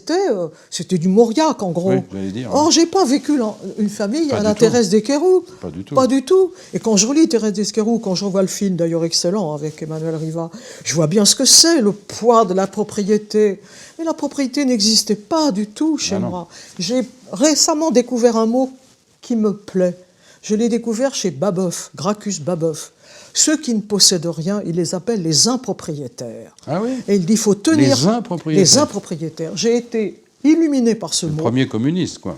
c'était du Mauriac, en gros. Oui, j'allais dire. Or, j'ai pas vécu une famille à la Thérèse d'Esquerroux. Pas du tout. Pas du tout. Et quand je relis Thérèse d'Esquerroux, quand je revois le film, d'ailleurs excellent, avec Emmanuel Riva, je vois bien ce que c'est, le poids de la propriété. Mais la propriété n'existait pas du tout chez moi. J'ai récemment découvert un mot qui me plaît. Je l'ai découvert chez Babeuf, Gracchus Babeuf. Ceux qui ne possèdent rien, il les appelle les impropriétaires. Ah oui. Et il dit, il faut tenir... Les impropriétaires. Les impropriétaires. J'ai été illuminé par ce mot. Le premier communiste, quoi.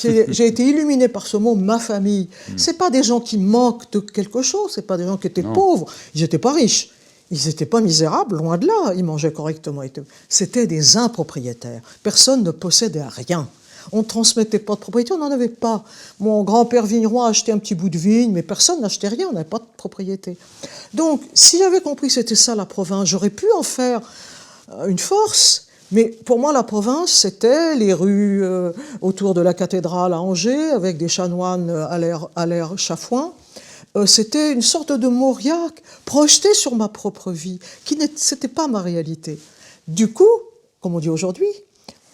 J'ai été illuminé par ce mot, ma famille. C'est pas des gens qui manquent de quelque chose, c'est pas des gens qui étaient pauvres. Ils n'étaient pas riches. Ils n'étaient pas misérables, loin de là. Ils mangeaient correctement. C'était des impropriétaires. Personne ne possédait rien. On ne transmettait pas de propriété, on n'en avait pas. Mon grand-père vigneron a acheté un petit bout de vigne, mais personne n'achetait rien, on n'avait pas de propriété. Donc, si j'avais compris que c'était ça la province, j'aurais pu en faire une force, Mais pour moi, la province, c'était les rues autour de la cathédrale à Angers, avec des chanoines à l'air chafouin. C'était une sorte de Mauriac projeté sur ma propre vie, qui n'était pas ma réalité. Du coup, comme on dit aujourd'hui,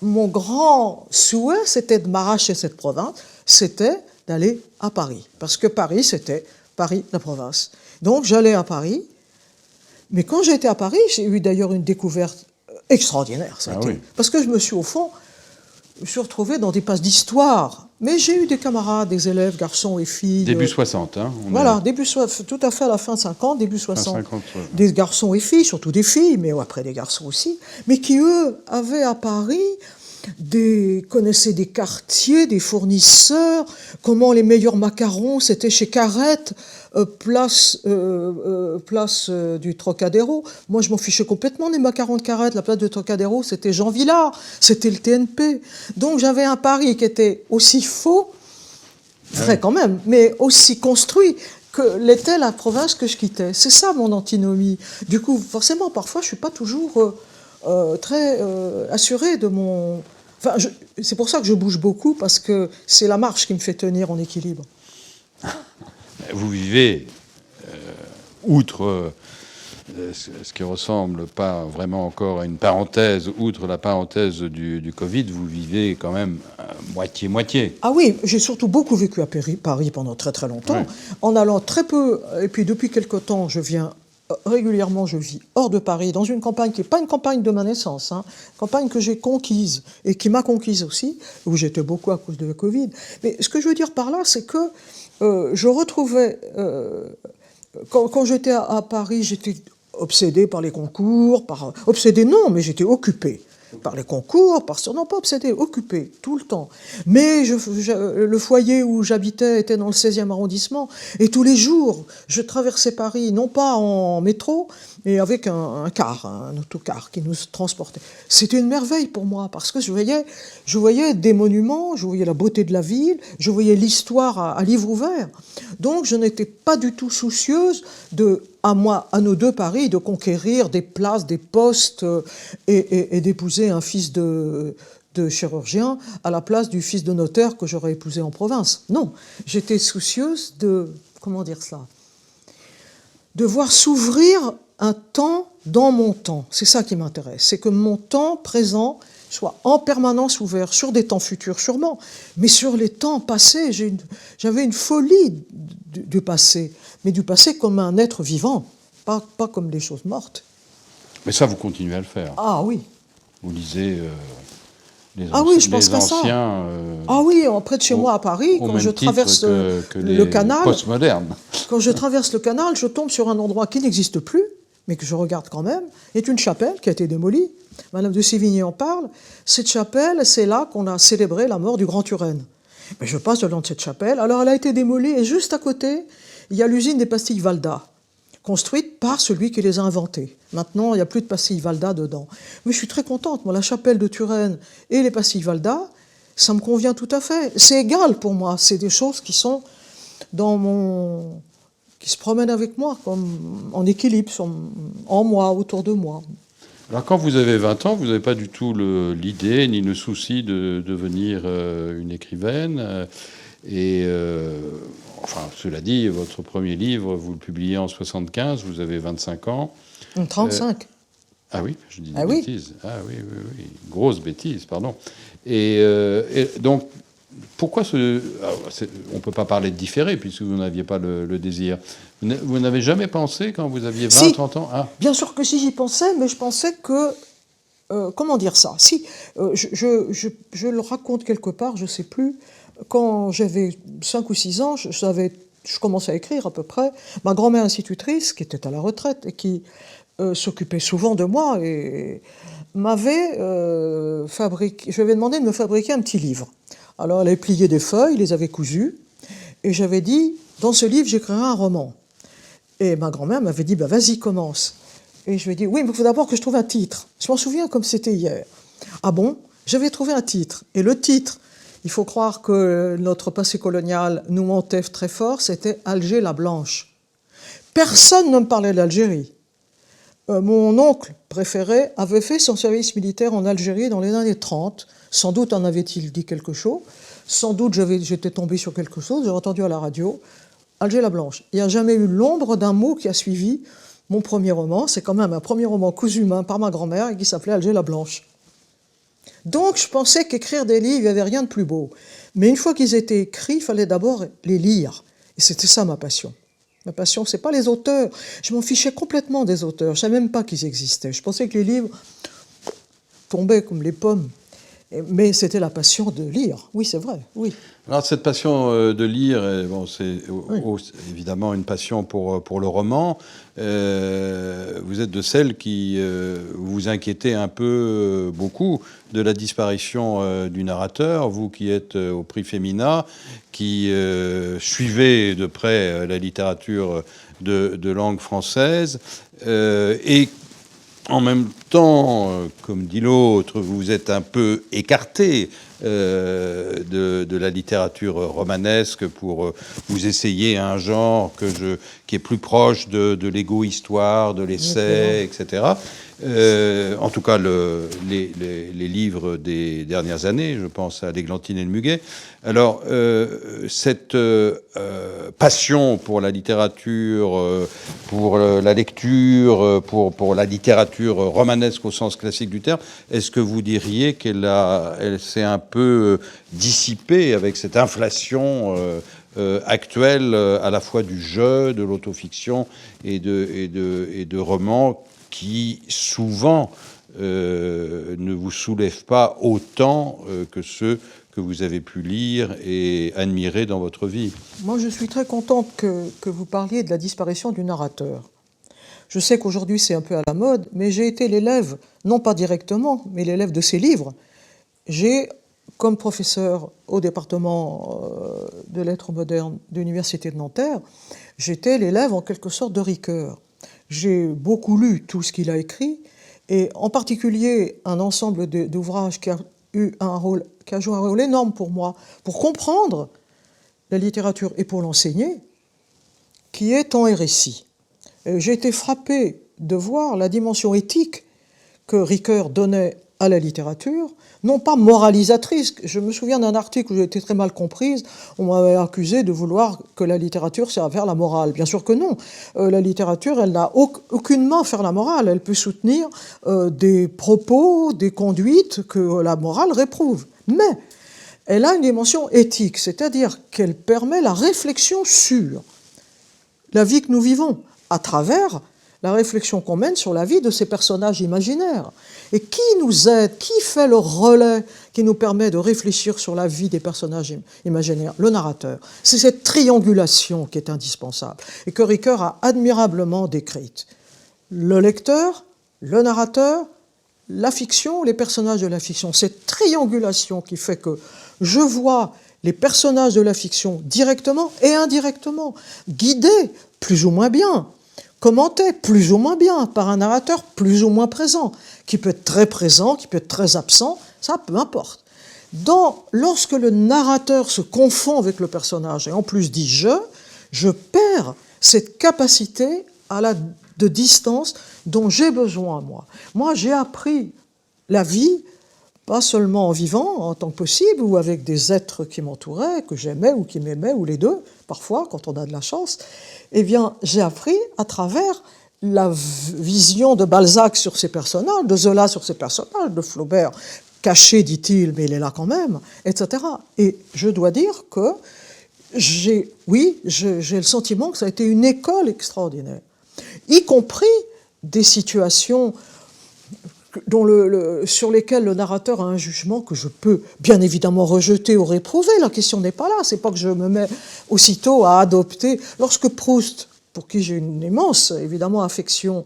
mon grand souhait, c'était de m'arracher cette province, c'était d'aller à Paris. Parce que Paris, c'était Paris, la province. Donc j'allais à Paris. Mais quand j'étais à Paris, j'ai eu d'ailleurs une découverte extraordinaire. Oui. Parce que je me suis retrouvée dans des passes d'histoire. Mais j'ai eu des camarades, des élèves, garçons et filles. Début 60, hein. Voilà, tout à fait à la fin 50, début 60. 50, ouais. Des garçons et filles, surtout des filles, mais après des garçons aussi. Mais qui, eux, avaient à Paris connaissaient des quartiers, des fournisseurs, comment les meilleurs macarons, c'était chez Carrette, place du Trocadéro. Moi, je m'en fichais complètement des macarons de Carrette. La place du Trocadéro, c'était Jean Villard, c'était le TNP. Donc, j'avais un Paris qui était aussi faux, vrai quand même, mais aussi construit que l'était la province que je quittais. C'est ça mon antinomie. Du coup, forcément, parfois, je ne suis pas toujours très assurée de mon... Enfin, c'est pour ça que je bouge beaucoup, parce que c'est la marche qui me fait tenir en équilibre. Vous vivez, outre ce qui ressemble pas vraiment encore à une parenthèse, outre la parenthèse du Covid, vous vivez quand même moitié-moitié. Ah oui, j'ai surtout beaucoup vécu à Paris pendant très très longtemps, en allant très peu, et puis depuis quelque temps, je viens régulièrement, je vis hors de Paris, dans une campagne qui n'est pas une campagne de ma naissance, hein, campagne que j'ai conquise, et qui m'a conquise aussi, où j'étais beaucoup à cause de la Covid. Mais ce que je veux dire par là, c'est que je retrouvais... quand j'étais à Paris, j'étais obsédée par les concours, obsédée non, mais j'étais occupée par les concours, non pas obsédée, occupée, tout le temps. Mais le foyer où j'habitais était dans le 16e arrondissement, et tous les jours, je traversais Paris, non pas en métro, mais avec un autocar qui nous transportait. C'était une merveille pour moi, parce que je voyais des monuments, je voyais la beauté de la ville, je voyais l'histoire à livre ouvert. Donc je n'étais pas du tout soucieuse à nos deux Paris, de conquérir des places, des postes et d'épouser un fils de chirurgien à la place du fils de notaire que j'aurais épousé en province. Non, j'étais soucieuse comment dire cela, de voir s'ouvrir un temps dans mon temps. C'est ça qui m'intéresse, c'est que mon temps présent soit en permanence ouvert, sur des temps futurs sûrement, mais sur les temps passés. J'avais une folie du passé, mais du passé comme un être vivant, pas comme des choses mortes. Mais ça, vous continuez à le faire. Ah oui. Vous lisez les anciens... Ah oui, près de chez moi à Paris, quand je traverse le canal... postmodernes. Quand je traverse le canal, je tombe sur un endroit qui n'existe plus, mais que je regarde quand même, est une chapelle qui a été démolie. Madame de Sévigné en parle. Cette chapelle, c'est là qu'on a célébré la mort du Grand Turenne. Mais je passe devant cette chapelle. Alors, elle a été démolie, et juste à côté, il y a l'usine des pastilles Valda, construite par celui qui les a inventées. Maintenant, il n'y a plus de pastilles Valda dedans. Mais je suis très contente. Moi, la chapelle de Turenne et les pastilles Valda, ça me convient tout à fait. C'est égal pour moi. C'est des choses qui sont qui se promènent avec moi, comme en équilibre, en moi, autour de moi. Alors, quand vous avez 20 ans, vous n'avez pas du tout l'idée ni le souci de devenir une écrivaine. Enfin, cela dit, votre premier livre, vous le publiez en 75, vous avez 25 ans. 35. Ah oui, je dis des bêtises. Ah oui, grosse bêtise, pardon. Et donc, pourquoi on ne peut pas parler de différé, puisque vous n'aviez pas le désir. Vous n'avez jamais pensé, quand vous aviez 20, 30 ans Bien sûr que si, j'y pensais, mais je pensais que... comment dire ça? Si, je le raconte quelque part, je ne sais plus. Quand j'avais 5 ou 6 ans, je commençais à écrire à peu près. Ma grand-mère institutrice, qui était à la retraite et qui s'occupait souvent de moi, et m'avait fabriqué... Je lui avais demandé de me fabriquer un petit livre. Alors elle avait plié des feuilles, les avait cousues, et j'avais dit, dans ce livre, j'écrirai un roman. Et ma grand-mère m'avait dit, vas-y, commence. Et je lui ai dit, oui, mais il faut d'abord que je trouve un titre. Je m'en souviens comme c'était hier. Ah bon? J'avais trouvé un titre. Et le titre, il faut croire que notre passé colonial nous mentait très fort, c'était Alger la Blanche. Personne ne me parlait d'Algérie. Mon oncle préféré avait fait son service militaire en Algérie dans les années 30. Sans doute en avait-il dit quelque chose. Sans doute j'étais tombé sur quelque chose, j'ai entendu à la radio. Alger la Blanche. Il n'y a jamais eu l'ombre d'un mot qui a suivi mon premier roman. C'est quand même un premier roman cousu main par ma grand-mère et qui s'appelait Alger la Blanche. Donc je pensais qu'écrire des livres, il n'y avait rien de plus beau. Mais une fois qu'ils étaient écrits, il fallait d'abord les lire. Et c'était ça ma passion. Ma passion, ce n'est pas les auteurs. Je m'en fichais complètement des auteurs. Je ne savais même pas qu'ils existaient. Je pensais que les livres tombaient comme les pommes. Mais c'était la passion de lire. Oui, c'est vrai, oui. Alors cette passion de lire, bon, c'est évidemment une passion pour le roman. Vous êtes de celles qui vous inquiétez un peu beaucoup de la disparition du narrateur, vous qui êtes au prix Femina, qui suivez de près la littérature de langue française, et en même temps, comme dit l'autre, vous êtes un peu écarté de la littérature romanesque pour vous essayer un genre qui est plus proche de l'égo-histoire, de l'essai, etc. En tout cas, les livres des dernières années, je pense à l'Églantine et le Muguet. Alors, cette passion pour la littérature, pour la lecture, pour la littérature romanesque au sens classique du terme, est-ce que vous diriez qu'elle s'est un peu dissipée avec cette inflation actuelle, à la fois du jeu, de l'autofiction et de romans qui, souvent, ne vous soulèvent pas autant que ceux que vous avez pu lire et admirer dans votre vie? Moi, je suis très contente que vous parliez de la disparition du narrateur. Je sais qu'aujourd'hui, c'est un peu à la mode, mais j'ai été l'élève, non pas directement, mais l'élève de ces livres. J'ai, comme professeur au département de lettres modernes de l'Université de Nanterre, j'étais l'élève en quelque sorte de Ricoeur. J'ai beaucoup lu tout ce qu'il a écrit, et en particulier un ensemble d'ouvrages qui a joué un rôle énorme pour moi, pour comprendre la littérature et pour l'enseigner, qui est Temps et récit. J'ai été frappé de voir la dimension éthique que Ricoeur donnait à la littérature, non pas moralisatrice. Je me souviens d'un article où j'ai été très mal comprise. On m'avait accusé de vouloir que la littérature serve à faire la morale. Bien sûr que non. La littérature, elle n'a aucunement à faire la morale. Elle peut soutenir des propos, des conduites que la morale réprouve. Mais elle a une dimension éthique, c'est-à-dire qu'elle permet la réflexion sur la vie que nous vivons, à travers la réflexion qu'on mène sur la vie de ces personnages imaginaires. Et qui nous aide, qui fait le relais qui nous permet de réfléchir sur la vie des personnages imaginaires? Le narrateur. C'est cette triangulation qui est indispensable et que Ricoeur a admirablement décrite. Le lecteur, le narrateur, la fiction, les personnages de la fiction. Cette triangulation qui fait que je vois les personnages de la fiction directement et indirectement, guidés plus ou moins bien, commenté plus ou moins bien par un narrateur plus ou moins présent, qui peut être très présent, qui peut être très absent, ça peu importe. Lorsque le narrateur se confond avec le personnage et en plus dit je perds cette capacité de distance dont j'ai besoin, moi. Moi, j'ai appris la vie, pas seulement en vivant, en tant que possible, ou avec des êtres qui m'entouraient, que j'aimais ou qui m'aimaient, ou les deux, parfois, quand on a de la chance. Eh bien, j'ai appris à travers la vision de Balzac sur ces personnages, de Zola sur ces personnages, de Flaubert, caché, dit-il, mais il est là quand même, etc. Et je dois dire que j'ai le sentiment que ça a été une école extraordinaire, y compris des situations sur lesquelles le narrateur a un jugement que je peux bien évidemment rejeter ou réprouver. La question n'est pas là, c'est pas que je me mets aussitôt à adopter. Lorsque Proust, pour qui j'ai une immense, évidemment, affection,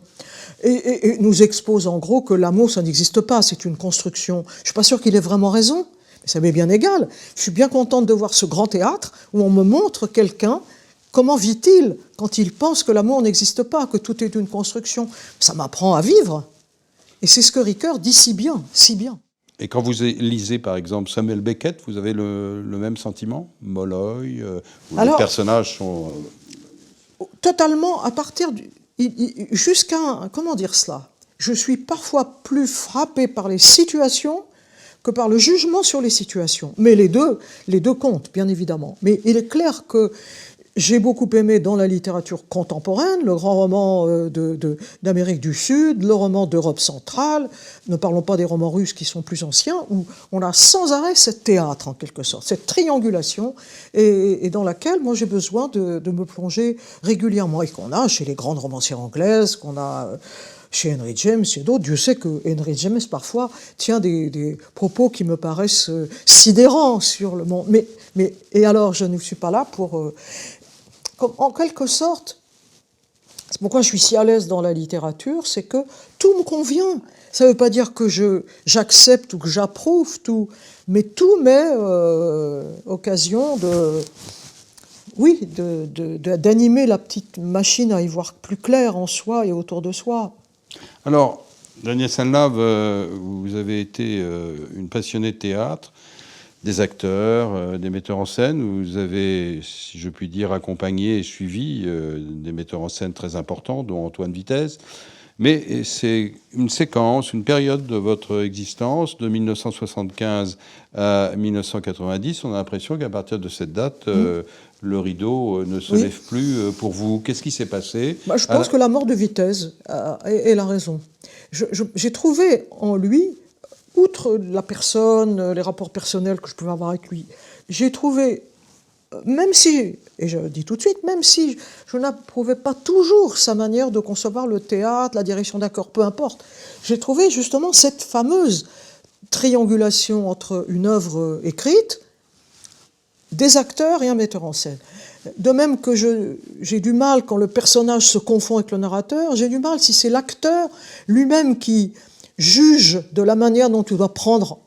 et nous expose en gros que l'amour, ça n'existe pas, c'est une construction. Je ne suis pas sûr qu'il ait vraiment raison, mais ça m'est bien égal. Je suis bien contente de voir ce grand théâtre où on me montre quelqu'un, comment vit-il quand il pense que l'amour n'existe pas, que tout est une construction. Ça m'apprend à vivre. Et c'est ce que Ricoeur dit si bien, si bien. Et quand vous lisez, par exemple, Samuel Beckett, vous avez le même sentiment? Molloy, où les personnages sont... Totalement, à partir du... jusqu'à, comment dire cela? Je suis parfois plus frappée par les situations que par le jugement sur les situations. Mais les deux comptent, bien évidemment. Mais il est clair que j'ai beaucoup aimé dans la littérature contemporaine, le grand roman d'Amérique du Sud, le roman d'Europe centrale, ne parlons pas des romans russes qui sont plus anciens, où on a sans arrêt ce théâtre, en quelque sorte, cette triangulation, et dans laquelle moi j'ai besoin de me plonger régulièrement, et qu'on a chez les grandes romancières anglaises, qu'on a chez Henry James et d'autres. Dieu sait que Henry James, parfois, tient des propos qui me paraissent sidérants sur le monde. Et alors, je ne suis pas là pour... en quelque sorte, c'est pourquoi je suis si à l'aise dans la littérature, c'est que tout me convient. Ça ne veut pas dire que j'accepte ou que j'approuve tout, mais tout m'est occasion d'animer la petite machine à y voir plus clair en soi et autour de soi. Alors, Daniel Sanlave, vous avez été une passionnée de théâtre, des acteurs, des metteurs en scène. Vous avez, si je puis dire, accompagné et suivi des metteurs en scène très importants, dont Antoine Vitez. Mais c'est une séquence, une période de votre existence, de 1975 à 1990. On a l'impression qu'à partir de cette date, le rideau ne se lève plus pour vous. Qu'est-ce qui s'est passé? Je pense que la mort de Vitez est la raison. J'ai trouvé en lui, outre la personne, les rapports personnels que je pouvais avoir avec lui, j'ai trouvé, même si, et je le dis tout de suite, même si je n'approuvais pas toujours sa manière de concevoir le théâtre, la direction d'accords, peu importe, j'ai trouvé justement cette fameuse triangulation entre une œuvre écrite, des acteurs et un metteur en scène. De même que j'ai du mal quand le personnage se confond avec le narrateur, j'ai du mal si c'est l'acteur lui-même qui juge de la manière dont il doit prendre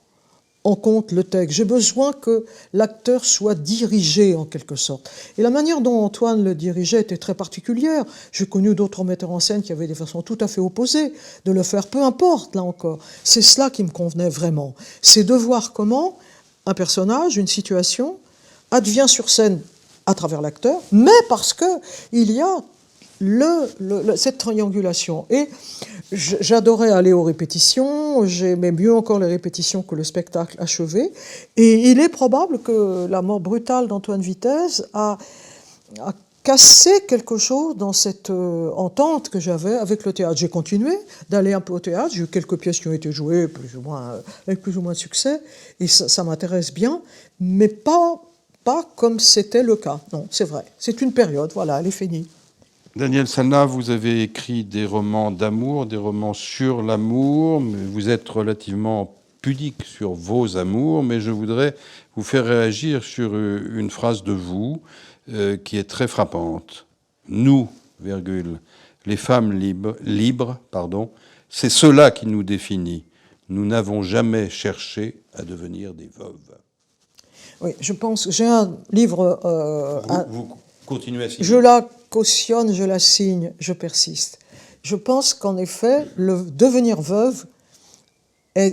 en compte le texte. J'ai besoin que l'acteur soit dirigé en quelque sorte. Et la manière dont Antoine le dirigeait était très particulière. J'ai connu d'autres metteurs en scène qui avaient des façons tout à fait opposées de le faire, peu importe, là encore. C'est cela qui me convenait vraiment. C'est de voir comment un personnage, une situation, advient sur scène à travers l'acteur, mais parce qu'il y a cette triangulation. Et j'adorais aller aux répétitions, j'aimais mieux encore les répétitions que le spectacle achevé. Et il est probable que la mort brutale d'Antoine Vitez a cassé quelque chose dans cette entente que j'avais avec le théâtre. J'ai continué d'aller un peu au théâtre, j'ai eu quelques pièces qui ont été jouées avec plus ou moins de succès, et ça m'intéresse bien, mais pas comme c'était le cas. Non, c'est vrai. C'est une période, voilà, elle est finie. Daniel Sanlave, vous avez écrit des romans d'amour, des romans sur l'amour, mais vous êtes relativement pudique sur vos amours, mais je voudrais vous faire réagir sur une phrase de vous qui est très frappante. Nous, virgule, les femmes libres, c'est cela qui nous définit. Nous n'avons jamais cherché à devenir des veuves. Oui, je pense que j'ai un livre... vous continuez à signer. Je la cautionne, je la signe, je persiste. Je pense qu'en effet, le devenir veuve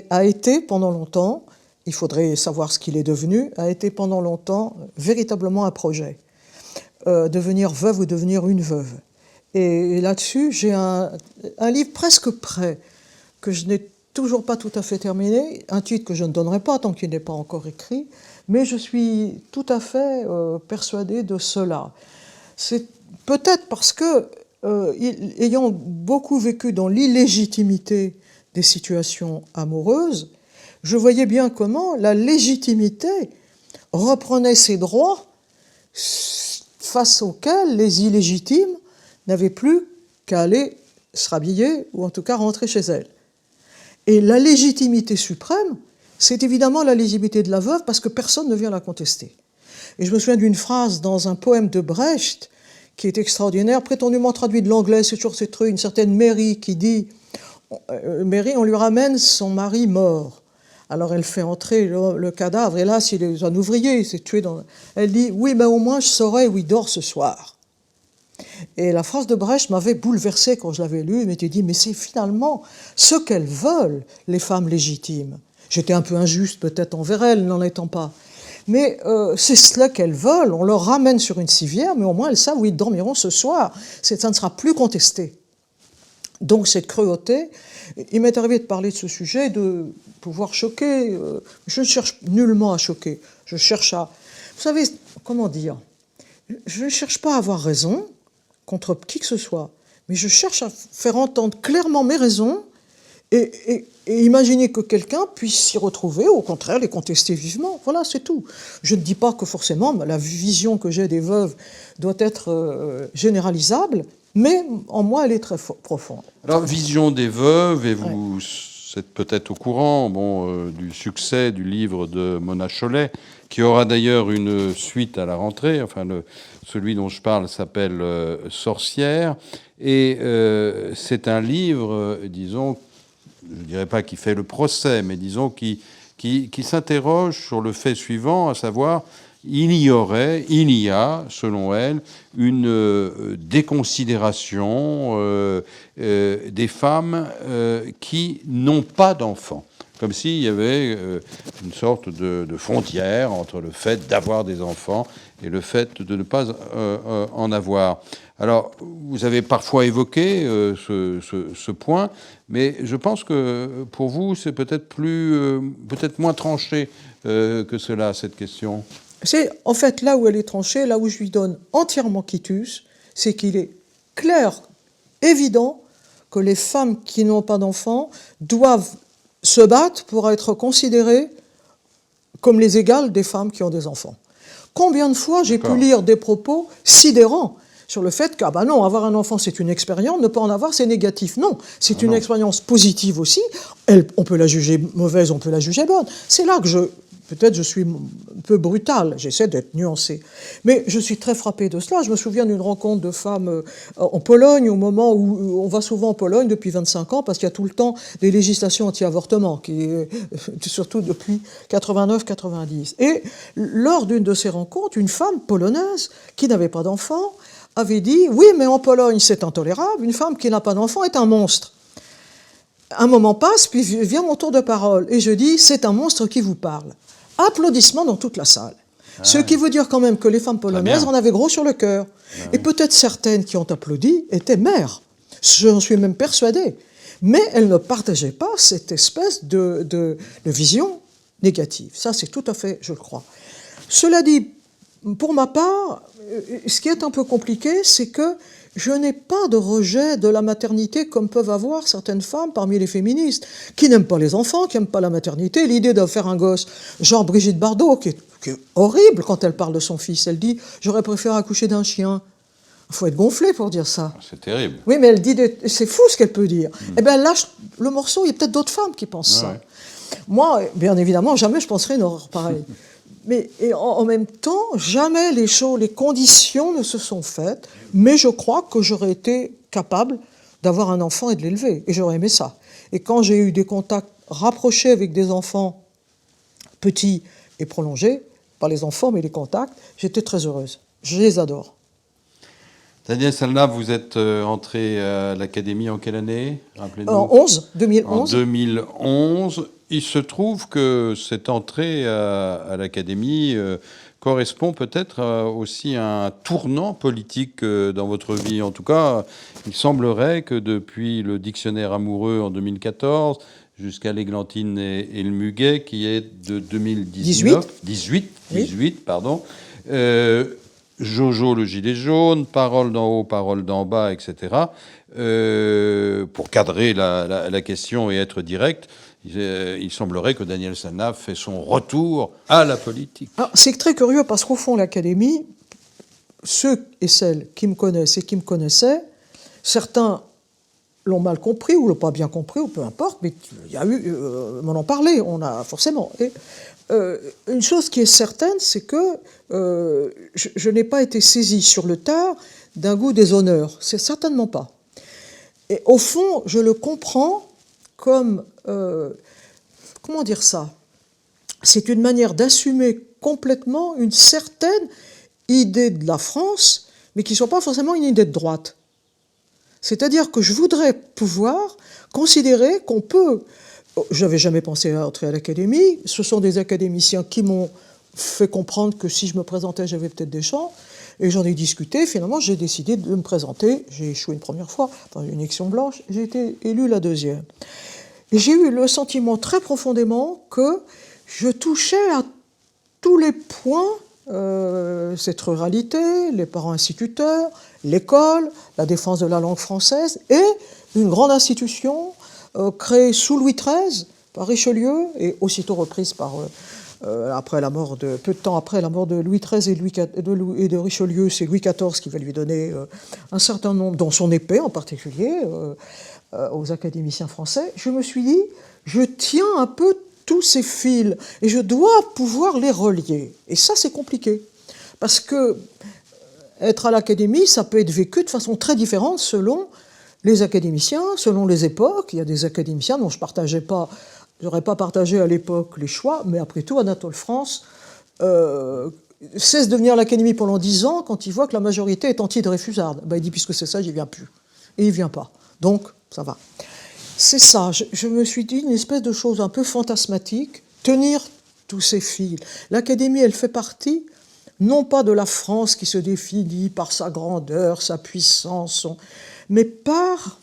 a été pendant longtemps, il faudrait savoir ce qu'il est devenu, a été pendant longtemps véritablement un projet. Devenir veuve ou devenir une veuve. Et là-dessus, j'ai un livre presque prêt, que je n'ai toujours pas tout à fait terminé, un titre que je ne donnerai pas tant qu'il n'est pas encore écrit, mais je suis tout à fait persuadée de cela. C'est peut-être parce que, ayant beaucoup vécu dans l'illégitimité des situations amoureuses, je voyais bien comment la légitimité reprenait ses droits face auxquels les illégitimes n'avaient plus qu'à aller se rhabiller ou en tout cas rentrer chez elles. Et la légitimité suprême, c'est évidemment la légitimité de la veuve parce que personne ne vient la contester. Et je me souviens d'une phrase dans un poème de Brecht qui est extraordinaire, prétendument traduit de l'anglais, c'est toujours cette une certaine Mary qui dit, Mary, on lui ramène son mari mort. Alors elle fait entrer le cadavre, et là, s'il est un ouvrier, il s'est tué dans... Elle dit, oui, mais au moins je saurais où il dort ce soir. Et la phrase de Brecht m'avait bouleversée quand je l'avais lue, il m'était dit, mais c'est finalement ce qu'elles veulent, les femmes légitimes. J'étais un peu injuste peut-être envers elles, n'en étant pas. Mais c'est cela qu'elles veulent, on leur ramène sur une civière, mais au moins elles savent où ils dormiront ce soir. Ça ne sera plus contesté. Donc cette cruauté, il m'est arrivé de parler de ce sujet, de pouvoir choquer. Je ne cherche nullement à choquer, je cherche à... Vous savez, comment dire? Je ne cherche pas à avoir raison contre qui que ce soit, mais je cherche à faire entendre clairement mes raisons et imaginer que quelqu'un puisse s'y retrouver, au contraire, les contester vivement. Voilà, c'est tout. Je ne dis pas que forcément la vision que j'ai des veuves doit être généralisable, mais en moi, elle est très profonde. Alors, vision des veuves, et vous êtes peut-être au courant du succès du livre de Mona Chollet, qui aura d'ailleurs une suite à la rentrée. Enfin, celui dont je parle s'appelle Sorcière, et c'est un livre, disons, je ne dirais pas qui fait le procès, mais disons qui s'interroge sur le fait suivant, à savoir, il y a, selon elle, une déconsidération des femmes qui n'ont pas d'enfants. Comme s'il y avait une sorte de frontière entre le fait d'avoir des enfants et le fait de ne pas en avoir. Alors, vous avez parfois évoqué ce point, mais je pense que pour vous, c'est peut-être moins tranché que cela, cette question. C'est en fait là où elle est tranchée, là où je lui donne entièrement quitus, c'est qu'il est clair, évident, que les femmes qui n'ont pas d'enfants doivent se battre pour être considérées comme les égales des femmes qui ont des enfants. Combien de fois j'ai pu lire des propos sidérants sur le fait que, ah ben non, avoir un enfant c'est une expérience, ne pas en avoir c'est négatif. Non, c'est une expérience positive aussi. On peut la juger mauvaise, on peut la juger bonne. C'est là que peut-être je suis un peu brutal, j'essaie d'être nuancé. Mais je suis très frappé de cela. Je me souviens d'une rencontre de femmes en Pologne, au moment où on va souvent en Pologne depuis 25 ans, parce qu'il y a tout le temps des législations anti-avortement, surtout depuis 89-90. Et lors d'une de ces rencontres, une femme polonaise qui n'avait pas d'enfant avait dit « Oui, mais en Pologne, c'est intolérable, une femme qui n'a pas d'enfant est un monstre ». Un moment passe, puis vient mon tour de parole, et je dis « C'est un monstre qui vous parle ». Applaudissements dans toute la salle. Ce qui veut dire quand même que les femmes polonaises en avaient gros sur le cœur. Et peut-être certaines qui ont applaudi étaient mères. J'en suis même persuadée. Mais elles ne partageaient pas cette espèce de vision négative. Ça, c'est tout à fait, je le crois. Cela dit, pour ma part, ce qui est un peu compliqué, c'est que je n'ai pas de rejet de la maternité comme peuvent avoir certaines femmes parmi les féministes, qui n'aiment pas les enfants, qui n'aiment pas la maternité. L'idée de faire un gosse, genre Brigitte Bardot, qui est horrible quand elle parle de son fils. Elle dit « J'aurais préféré accoucher d'un chien ». Il faut être gonflé pour dire ça. C'est terrible. Oui, mais elle dit, c'est fou ce qu'elle peut dire. Eh bien là, le morceau, il y a peut-être d'autres femmes qui pensent ça. Moi, bien évidemment, jamais je penserais une horreur pareille. Mais en même temps, jamais les conditions ne se sont faites, mais je crois que j'aurais été capable d'avoir un enfant et de l'élever, et j'aurais aimé ça. Et quand j'ai eu des contacts rapprochés avec des enfants petits et prolongés, pas les enfants, mais les contacts, j'étais très heureuse. Je les adore. Danielle Salnave, vous êtes entrée à l'Académie en quelle année? Rappelez-nous. En 2011. En 2011. Il se trouve que cette entrée à l'Académie correspond peut-être aussi à un tournant politique dans votre vie. En tout cas, il semblerait que depuis le dictionnaire amoureux en 2014 jusqu'à l'Églantine et le Muguet, qui est de 2018, 18, pardon. Jojo le gilet jaune, parole d'en haut, parole d'en bas, etc. Pour cadrer la question et être direct, il semblerait que Danielle Salnave fait son retour à la politique. C'est très curieux parce qu'au fond, l'Académie, ceux et celles qui me connaissent et qui me connaissaient, certains l'ont mal compris ou l'ont pas bien compris, ou peu importe, mais il y a eu, m'en ont parlé, on a forcément. Et, une chose qui est certaine, c'est que je n'ai pas été saisie sur le tard d'un goût des honneurs. C'est certainement pas. Et au fond, je le comprends comme... comment dire ça? C'est une manière d'assumer complètement une certaine idée de la France, mais qui ne soit pas forcément une idée de droite. C'est-à-dire que je voudrais pouvoir considérer qu'on peut... Je n'avais jamais pensé à entrer à l'Académie. Ce sont des académiciens qui m'ont fait comprendre que si je me présentais, j'avais peut-être des chances. Et j'en ai discuté. Finalement, j'ai décidé de me présenter. J'ai échoué une première fois, enfin, une élection blanche. J'ai été élu la deuxième. Et j'ai eu le sentiment très profondément que je touchais à tous les points, cette ruralité, les parents instituteurs, l'école, la défense de la langue française et une grande institution créée sous Louis XIII par Richelieu et aussitôt reprise par... peu de temps après la mort de Louis XIII et de Richelieu, c'est Louis XIV qui va lui donner un certain nombre, dont son épée en particulier, aux académiciens français. Je me suis dit, je tiens un peu tous ces fils et je dois pouvoir les relier. Et ça, c'est compliqué. Parce que être à l'académie, ça peut être vécu de façon très différente selon les académiciens, selon les époques. Il y a des académiciens dont je n'aurais pas partagé à l'époque les choix, mais après tout, Anatole France cesse de venir à l'académie pendant 10 ans quand il voit que la majorité est anti-dreyfusarde. Ben, il dit, puisque c'est ça, j'y viens plus. Et il ne vient pas. Donc, ça va. C'est ça, je me suis dit une espèce de chose un peu fantasmatique, tenir tous ces fils. L'Académie, elle fait partie, non pas de la France qui se définit par sa grandeur, sa puissance, mais par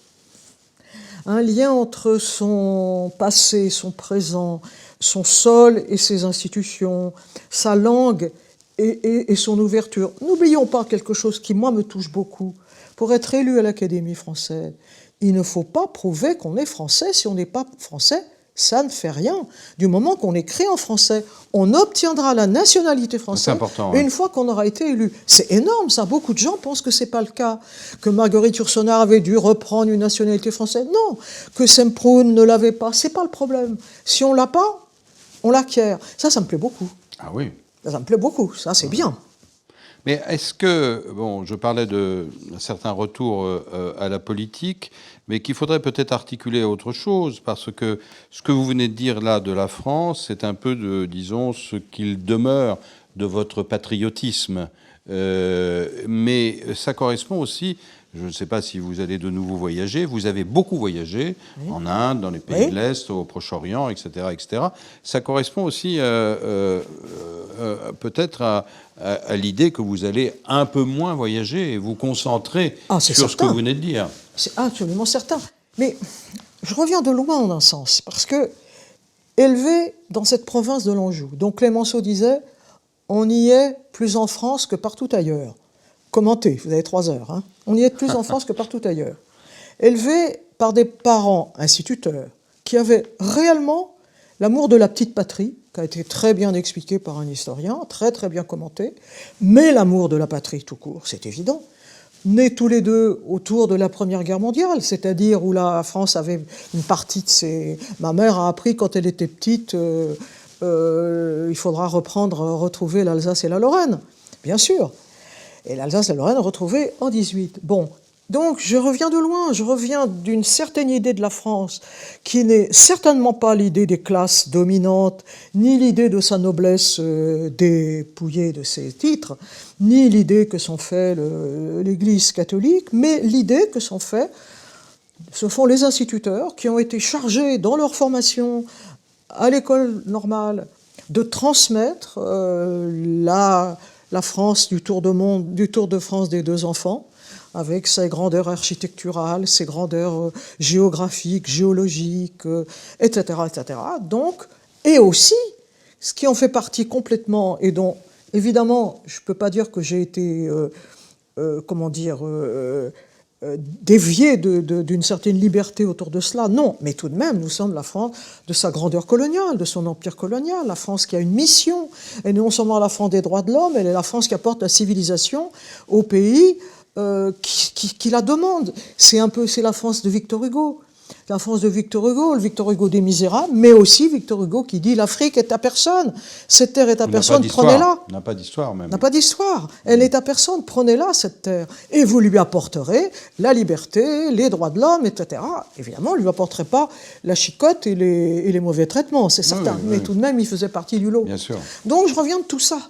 un lien entre son passé, son présent, son sol et ses institutions, sa langue et son ouverture. N'oublions pas quelque chose qui, moi, me touche beaucoup. Pour être élu à l'Académie française, il ne faut pas prouver qu'on est français. Si on n'est pas français, ça ne fait rien. Du moment qu'on écrit en français, on obtiendra la nationalité française une fois qu'on aura été élu. C'est énorme, ça. Beaucoup de gens pensent que ce n'est pas le cas. Que Marguerite Yourcenar avait dû reprendre une nationalité française. Non. Que Semprún ne l'avait pas. Ce n'est pas le problème. Si on ne l'a pas, on l'acquiert. Ça me plaît beaucoup. Ah oui. Ça me plaît beaucoup. Ça, c'est bien. Mais est-ce que, bon, je parlais d'un certain retour à la politique, mais qu'il faudrait peut-être articuler à autre chose, parce que ce que vous venez de dire là de la France, c'est un peu de, disons, ce qu'il demeure de votre patriotisme. Mais ça correspond aussi, je ne sais pas si vous allez de nouveau voyager, vous avez beaucoup voyagé en Inde, dans les pays de l'Est, au Proche-Orient, etc., etc. Ça correspond aussi peut-être à l'idée que vous allez un peu moins voyager et vous concentrer sur ce que vous venez de dire. C'est absolument certain. Mais je reviens de loin en un sens, parce que élevé dans cette province de l'Anjou, dont Clémenceau disait « on y est plus en France que partout ailleurs ». Commentez, vous avez 3 heures. Hein. On y est plus en France que partout ailleurs. Élevé par des parents instituteurs qui avaient réellement l'amour de la petite patrie, qui a été très bien expliqué par un historien, très très bien commenté, mais l'amour de la patrie tout court, c'est évident. Nés tous les deux autour de la Première Guerre mondiale, c'est-à-dire où la France avait une partie de ses... Ma mère a appris quand elle était petite, il faudra retrouver l'Alsace et la Lorraine, bien sûr. Et l'Alsace et la Lorraine retrouvée en 18. Bon, donc je reviens de loin, je reviens d'une certaine idée de la France qui n'est certainement pas l'idée des classes dominantes, ni l'idée de sa noblesse dépouillée de ses titres, ni l'idée que s'en fait l'Église catholique, mais l'idée que ce font les instituteurs qui ont été chargés dans leur formation à l'école normale de transmettre la France du Tour de France des 2 enfants, avec ses grandeurs architecturales, ses grandeurs géographiques, géologiques, etc., etc. Donc, et aussi, ce qui en fait partie complètement, et dont, évidemment, je ne peux pas dire que j'ai été, dévié d'une certaine liberté autour de cela, non, mais tout de même, nous sommes la France de sa grandeur coloniale, de son empire colonial, la France qui a une mission, et non seulement la France des droits de l'homme, elle est la France qui apporte la civilisation au pays qui la demande. C'est la France de Victor Hugo. La France de Victor Hugo, le Victor Hugo des Misérables, mais aussi Victor Hugo qui dit « l'Afrique est à personne, cette terre est à personne, prenez-la ». N'a pas d'histoire même. N'a pas d'histoire. Elle n'est à personne, prenez-la cette terre. Et vous lui apporterez la liberté, les droits de l'homme, etc. Évidemment, on ne lui apporterait pas la chicotte et les mauvais traitements, c'est certain. Oui, mais tout de même, il faisait partie du lot. Bien sûr. Donc je reviens de tout ça.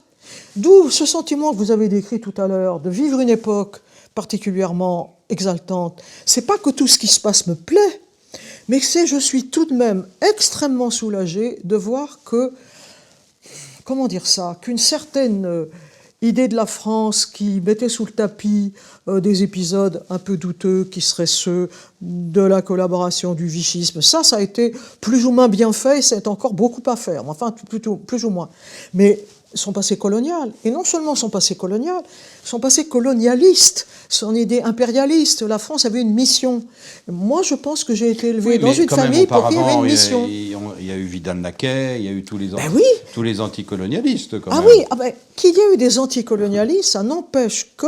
D'où ce sentiment que vous avez décrit tout à l'heure, de vivre une époque particulièrement exaltante. C'est pas que tout ce qui se passe me plaît, mais je suis tout de même extrêmement soulagé de voir que, comment dire ça, qu'une certaine idée de la France qui mettait sous le tapis des épisodes un peu douteux qui seraient ceux de la collaboration, du vichisme, ça a été plus ou moins bien fait, c'est encore beaucoup à faire, enfin plutôt plus ou moins. Mais son passé colonial, et non seulement son passé colonial, son passé colonialiste, son idée impérialiste. La France avait une mission. Moi, je pense que j'ai été élevée dans une famille pour qu'il y ait une mission. Il y a eu Vidal-Naquet, il y a eu tous les anticolonialistes. Quand même. Oui, qu'il y ait eu des anticolonialistes, ça n'empêche que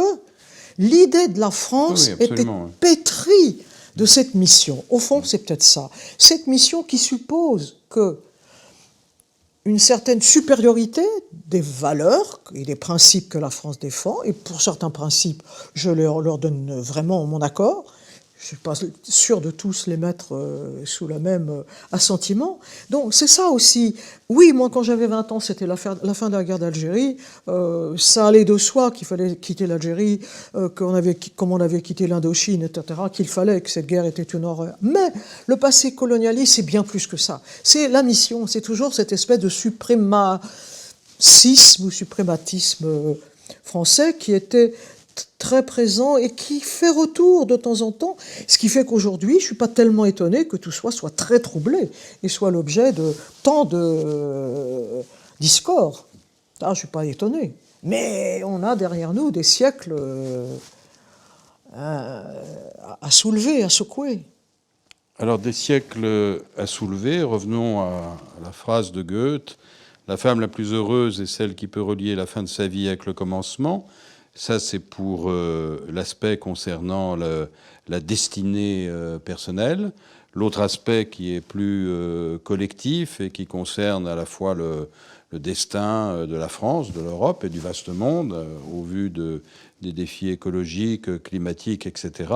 l'idée de la France était pétrie de cette mission. Au fond, c'est peut-être ça. Cette mission qui suppose que une certaine supériorité des valeurs et des principes que la France défend, et pour certains principes, je leur donne vraiment mon accord. Je ne suis pas sûr de tous les mettre sous le même assentiment. Donc c'est ça aussi. Oui, moi quand j'avais 20 ans, c'était la fin de la guerre d'Algérie. Ça allait de soi qu'il fallait quitter l'Algérie, comme on avait quitté l'Indochine, etc., qu'il fallait que cette guerre était une horreur. Mais le passé colonialiste, c'est bien plus que ça. C'est la mission, c'est toujours cette espèce de suprémacisme ou suprématisme français qui était très présent et qui fait retour de temps en temps, ce qui fait qu'aujourd'hui, je ne suis pas tellement étonné que tout soit très troublé et soit l'objet de tant de discords. Je ne suis pas étonné. Mais on a derrière nous des siècles à soulever, à secouer. Alors, des siècles à soulever, revenons à la phrase de Goethe, « La femme la plus heureuse est celle qui peut relier la fin de sa vie avec le commencement ». Ça, c'est pour l'aspect concernant la destinée personnelle. L'autre aspect qui est plus collectif et qui concerne à la fois le destin de la France, de l'Europe et du vaste monde, au vu des défis écologiques, climatiques, etc.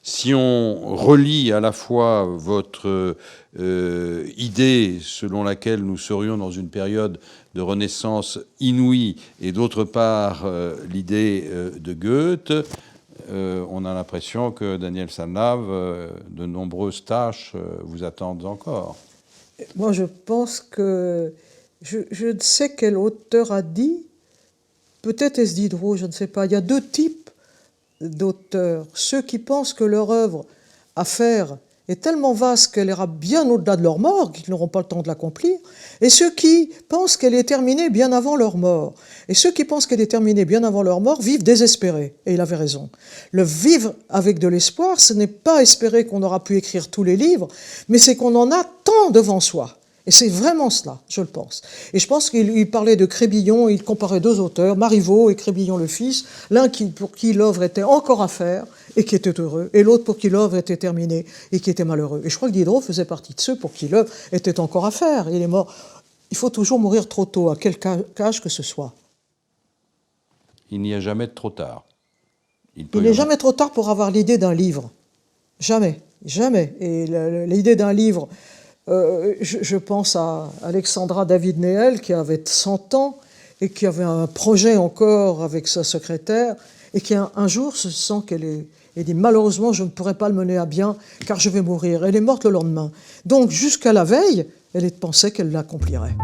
Si on relie à la fois votre idée selon laquelle nous serions dans une période de renaissance inouïe et d'autre part l'idée de Goethe, on a l'impression que Daniel Sanlave, de nombreuses tâches vous attendent encore. Moi, je pense que je ne sais quel auteur a dit, peut-être est-ce Diderot, je ne sais pas. Il y a deux types d'auteurs. Ceux qui pensent que leur œuvre à faire est tellement vaste qu'elle ira bien au-delà de leur mort, qu'ils n'auront pas le temps de l'accomplir, et ceux qui pensent qu'elle est terminée bien avant leur mort. Et ceux qui pensent qu'elle est terminée bien avant leur mort vivent désespérés. Et il avait raison. Le vivre avec de l'espoir, ce n'est pas espérer qu'on aura pu écrire tous les livres, mais c'est qu'on en a tant devant soi. Et c'est vraiment cela, je le pense. Et je pense qu'il parlait de Crébillon, il comparait deux auteurs, Marivaux et Crébillon le fils, l'un pour qui l'œuvre était encore à faire et qui était heureux, et l'autre pour qui l'œuvre était terminée et qui était malheureux. Et je crois que Diderot faisait partie de ceux pour qui l'œuvre était encore à faire. Il est mort. Il faut toujours mourir trop tôt, à quelque âge que ce soit. Il n'y a jamais de trop tard. Il n'est jamais trop tard pour avoir l'idée d'un livre. Jamais, jamais. Et l'idée d'un livre... je pense à Alexandra David-Néel qui avait 100 ans et qui avait un projet encore avec sa secrétaire et qui un jour se sent qu'elle dit malheureusement je ne pourrai pas le mener à bien car je vais mourir. Elle est morte le lendemain. Donc jusqu'à la veille, elle pensait qu'elle l'accomplirait.